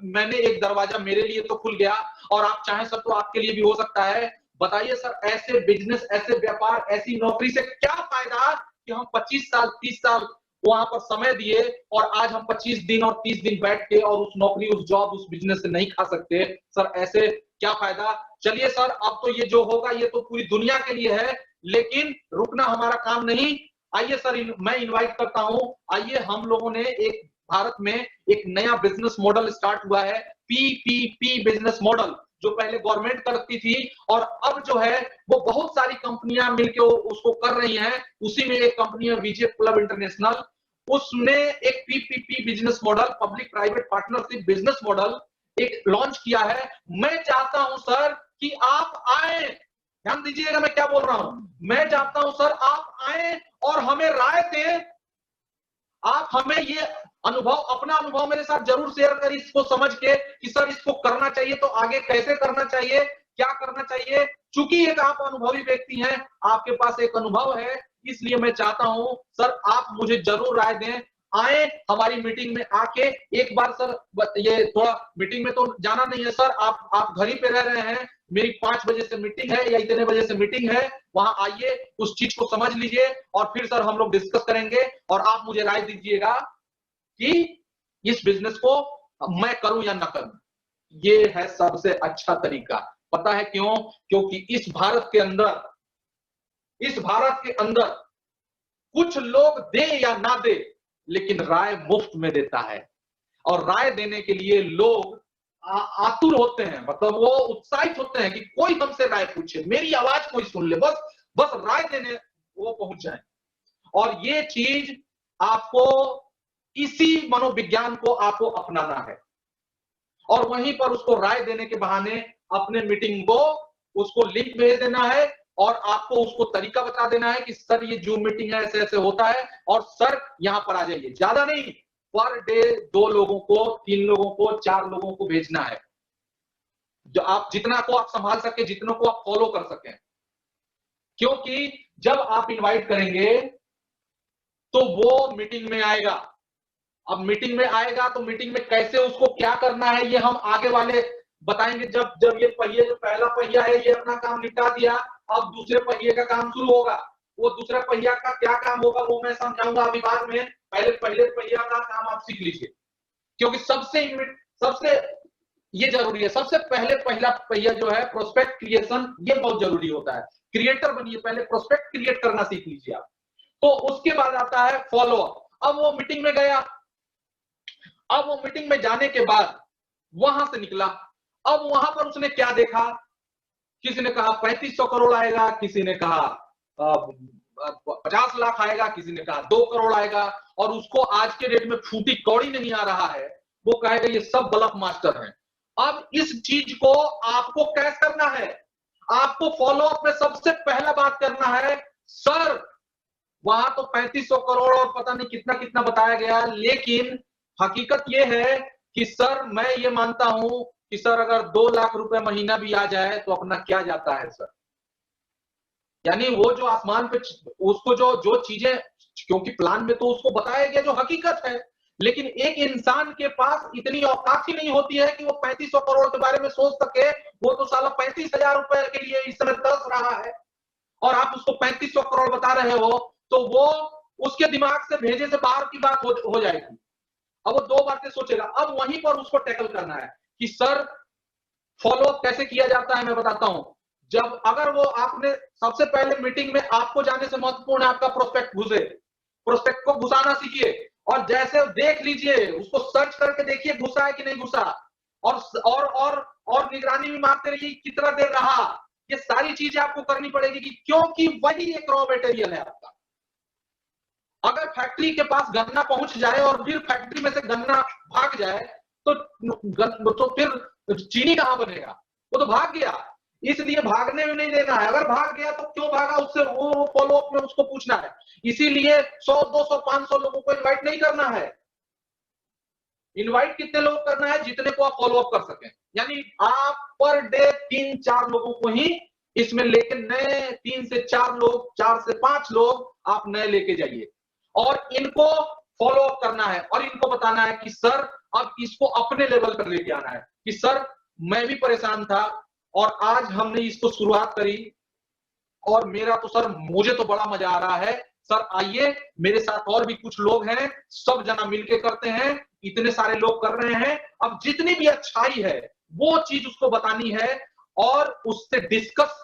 मैंने एक दरवाजा मेरे लिए तो खुल गया, और आप चाहें सर तो आपके लिए भी हो सकता है। बताइए सर, ऐसे बिजनेस, ऐसे व्यापार, ऐसी नौकरी से क्या फायदा कि हम 25 साल 30 साल वहां पर समय दिए, और आज हम 25 दिन और 30 दिन बैठ के और उस नौकरी, उस जॉब, उस बिजनेस से नहीं खा सकते। सर ऐसे क्या फायदा। चलिए सर, अब तो ये जो होगा ये तो पूरी दुनिया के लिए है, लेकिन रुकना हमारा काम नहीं। आइए सर, मैं इनवाइट करता हूं, आइए हम लोगों ने एक भारत में एक नया बिजनेस मॉडल स्टार्ट हुआ है, पीपीपी बिजनेस मॉडल, जो पहले गवर्नमेंट करती थी और अब जो है वो बहुत सारी कंपनियां मिलकर उसको कर रही हैं। उसी में एक कंपनी है विजय क्लब इंटरनेशनल, उसने एक PPP business model, public private partnership business model एक लॉन्च किया है। मैं चाहता हूं सर कि आप आए, ध्यान दीजिएगा मैं क्या बोल रहा हूं। मैं चाहता हूं सर आप आए और हमें राय दें। आप हमें ये अनुभव, अपना अनुभव मेरे साथ जरूर शेयर करें, इसको समझ के कि सर इसको करना चाहिए तो आगे कैसे करना चाहिए, क्या करना चाहिए। चूंकि एक आप अनुभवी व्यक्ति हैं, आपके पास एक अनुभव है, इसलिए मैं चाहता हूं सर आप मुझे जरूर राय दें। आए हमारी मीटिंग में आके एक बार सर, ये थोड़ा मीटिंग में तो जाना नहीं है सर, आप घर ही पे रह रहे हैं, मेरी 5 बजे से मीटिंग है या इतने बजे से मीटिंग है, वहां आइए, उस चीज को समझ लीजिए और फिर सर हम लोग डिस्कस करेंगे और आप मुझे राय दीजिएगा कि इस बिजनेस को मैं करूं या ना करूं। ये है सबसे अच्छा तरीका। पता है क्यों? क्योंकि इस भारत के अंदर कुछ लोग दे या ना दे, लेकिन राय मुफ्त में देता है, और राय देने के लिए लोग आतुर होते हैं, मतलब वो उत्साहित होते हैं कि कोई हमसे राय पूछे, मेरी आवाज कोई सुन ले, बस राय देने वो पहुंच जाए। और ये चीज आपको, इसी मनोविज्ञान को आपको अपनाना है, और वहीं पर उसको राय देने के बहाने अपने मीटिंग को उसको लिंक भेज देना है, और आपको उसको तरीका बता देना है कि सर ये जूम मीटिंग है, ऐसे ऐसे होता है, और सर यहां पर आ जाइए। ज्यादा नहीं, पर डे 2 लोगों को, 3 लोगों को, 4 लोगों को भेजना है, जो आप जितना को आप संभाल सके, जितनों को आप फॉलो कर सकें। क्योंकि जब आप इनवाइट करेंगे तो वो मीटिंग में आएगा। अब मीटिंग में आएगा तो मीटिंग में कैसे उसको क्या करना है ये हम आगे वाले बताएंगे। जब ये पहिए, जो पहला पहिया है ये अपना काम निपटा दिया, अब दूसरे पहिए का काम शुरू होगा। वो दूसरा पहिया का क्या काम होगा वो मैं समझाऊंगा अभी बाद में। पहले पहिया का काम आप सीख लीजिए, क्योंकि सबसे ये जरूरी है। सबसे पहले पहला पहिया जो है प्रोस्पेक्ट क्रिएशन, ये बहुत जरूरी होता है। क्रिएटर बनिए, पहले प्रोस्पेक्ट क्रिएट करना सीख लीजिए आप। तो उसके बाद आता है फॉलो अप। अब वो मीटिंग में गया, अब वो मीटिंग में जाने के बाद वहां से निकला, अब वहां पर उसने क्या देखा, किसी ने कहा 3500 करोड़ आएगा, किसी ने कहा 50 लाख आएगा, किसी ने कहा 2 करोड़ आएगा, और उसको आज के डेट में फूटी कौड़ी नहीं आ रहा है, वो कहेगा ये सब ब्लफ मास्टर हैं। अब इस चीज को आपको कैसे करना है? आपको फॉलो अप में सबसे पहला बात करना है, सर वहां तो 3500 करोड़ और पता नहीं कितना कितना बताया गया, लेकिन हकीकत यह है कि सर मैं ये मानता हूं कि सर अगर 2 लाख रुपए महीना भी आ जाए तो अपना क्या जाता है सर। यानी वो जो आसमान पे उसको जो चीजें, क्योंकि प्लान में तो उसको बताया गया जो हकीकत है, लेकिन एक इंसान के पास इतनी औकात ही नहीं होती है कि वो 3500 करोड़ के बारे में सोच सके। वो तो साला 35,000 रुपए के लिए इस समय तरस रहा है। और आप उसको 3500 करोड़ बता रहे हो, तो वो उसके दिमाग से भेजे से बाहर की बात हो जाएगी। अब वो 2 बातें सोचेगा। अब वहीं पर उसको टैकल करना है कि सर फॉलो अप कैसे किया जाता है, मैं बताता हूं। जब अगर वो आपने सबसे पहले मीटिंग में आपको जाने से महत्वपूर्ण है आपका प्रोस्पेक्ट घुसे, प्रोस्पेक्ट को घुसाना सीखिए, और जैसे देख लीजिए, उसको सर्च करके देखिए घुसा है कि नहीं घुसा, और निगरानी भी मारते रहिए कितना देर रहा। ये सारी चीजें आपको करनी पड़ेगी कि क्योंकि वही एक रॉ मटेरियल है आपका। अगर फैक्ट्री के पास गन्ना पहुंच जाए और फिर फैक्ट्री में से गन्ना भाग जाए तो फिर चीनी कहां बनेगा? वो तो भाग गया, इसलिए भागने में नहीं देना है। अगर भाग गया तो क्यों भागा, उससे वो फॉलो अप में उसको पूछना है। इसीलिए 100, 200, 500 लोगों को इनवाइट नहीं करना है। इनवाइट कितने लोग करना है? जितने को आप फॉलो अप कर सकें। यानी आप पर डे 3-4 लोगों को ही इसमें लेके नए 3 से 4 लोग, 4 से 5 लोग आप नए लेके जाइए और इनको फॉलो अप करना है और इनको बताना है कि सर अब इसको अपने लेवल पर लेके आना है कि सर मैं भी परेशान था और आज हमने इसको शुरुआत करी और मेरा तो सर मुझे तो बड़ा मजा आ रहा है। सर आइए, मेरे साथ और भी कुछ लोग हैं, सब जना मिलके करते हैं, इतने सारे लोग कर रहे हैं। अब जितनी भी अच्छाई है वो चीज उसको बतानी है और उससे डिस्कस,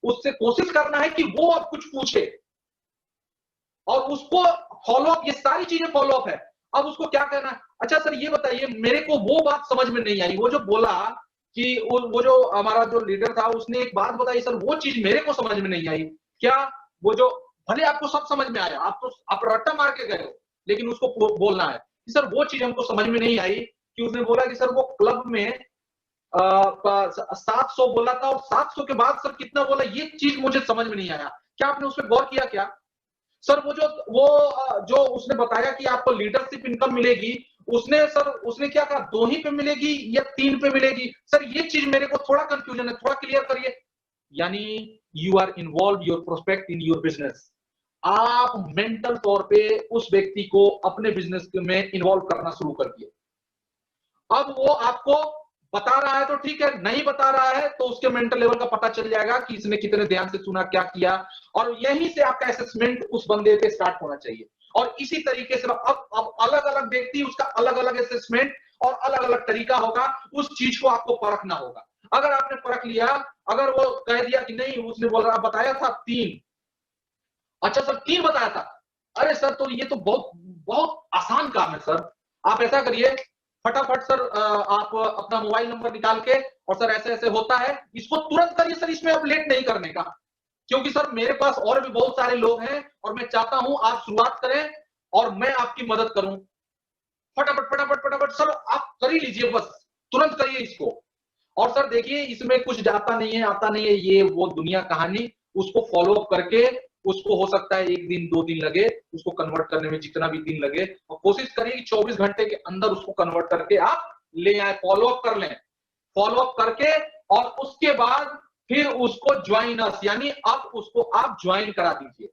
उससे कोशिश करना है कि वो अब कुछ पूछे और उसको फॉलो अप, ये सारी चीजें फॉलो अप है। अब उसको क्या करना है? अच्छा सर ये बताइए, मेरे को वो बात समझ में नहीं आई, वो जो बोला कि वो जो हमारा जो लीडर था उसने एक बात बताई, सर वो चीज मेरे को समझ में नहीं आई। क्या? वो जो, भले आपको सब समझ में आया, आप रट्टा मार के गए हो, लेकिन उसको बोलना है कि सर वो चीज हमको समझ में नहीं आई कि उसने बोला कि सर वो क्लब में 700 बोला था और 700 के बाद सर कितना बोला, ये चीज मुझे समझ में नहीं आया। क्या आपने उस पर गौर किया क्या? सर जो उसने बताया कि आपको लीडरशिप इनकम मिलेगी, उसने क्या कहा, 2 ही पे मिलेगी या 3 पे मिलेगी? सर ये चीज मेरे को थोड़ा कंफ्यूजन है, थोड़ा क्लियर करिए। यानी you are involve your prospect in your business. आप मेंटल तौर पे उस व्यक्ति को अपने बिजनेस में इन्वॉल्व करना शुरू कर दिए। अब वो आपको बता रहा है तो ठीक है, नहीं बता रहा है तो उसके मेंटल लेवल का पता चल जाएगा कि इसने कितने ध्यान से सुना, क्या किया, और यहीं से आपका असेसमेंट उस बंदे पे स्टार्ट होना चाहिए। और इसी तरीके से अब अलग अलग व्यक्ति, उसका अलग अलग असेसमेंट और अलग अलग तरीका होगा, उस चीज को आपको परखना होगा। अगर आपने परख लिया, अगर वो कह दिया कि नहीं, उसने बोल रहा बताया था 3, अच्छा सर 3 बताया था, अरे सर तो ये तो बहुत बहुत आसान काम है सर। आप ऐसा करिए, फटाफट सर आप अपना मोबाइल नंबर निकाल के, और सर ऐसे ऐसे होता है, इसको तुरंत करिए सर, इसमें अब लेट नहीं करने का, क्योंकि सर मेरे पास और भी बहुत सारे लोग हैं और मैं चाहता हूं आप शुरुआत करें और मैं आपकी मदद करूं। फटाफट फटाफट फटाफट सर आप कर ही लीजिए, बस तुरंत करिए इसको। और सर देखिए, इसमें कुछ जाता नहीं है, आता नहीं है, ये वो दुनिया कहानी, उसको फॉलो अप करके, उसको हो सकता है 1 दिन 2 दिन लगे, उसको कन्वर्ट करने में जितना भी दिन लगे, और कोशिश करिए कि 24 घंटे के अंदर उसको कन्वर्ट करके आप ले आए, फॉलो अप कर लें। फॉलो अप करके और उसके बाद फिर उसको ज्वाइनर्स, यानी अब उसको आप ज्वाइन करा दीजिए।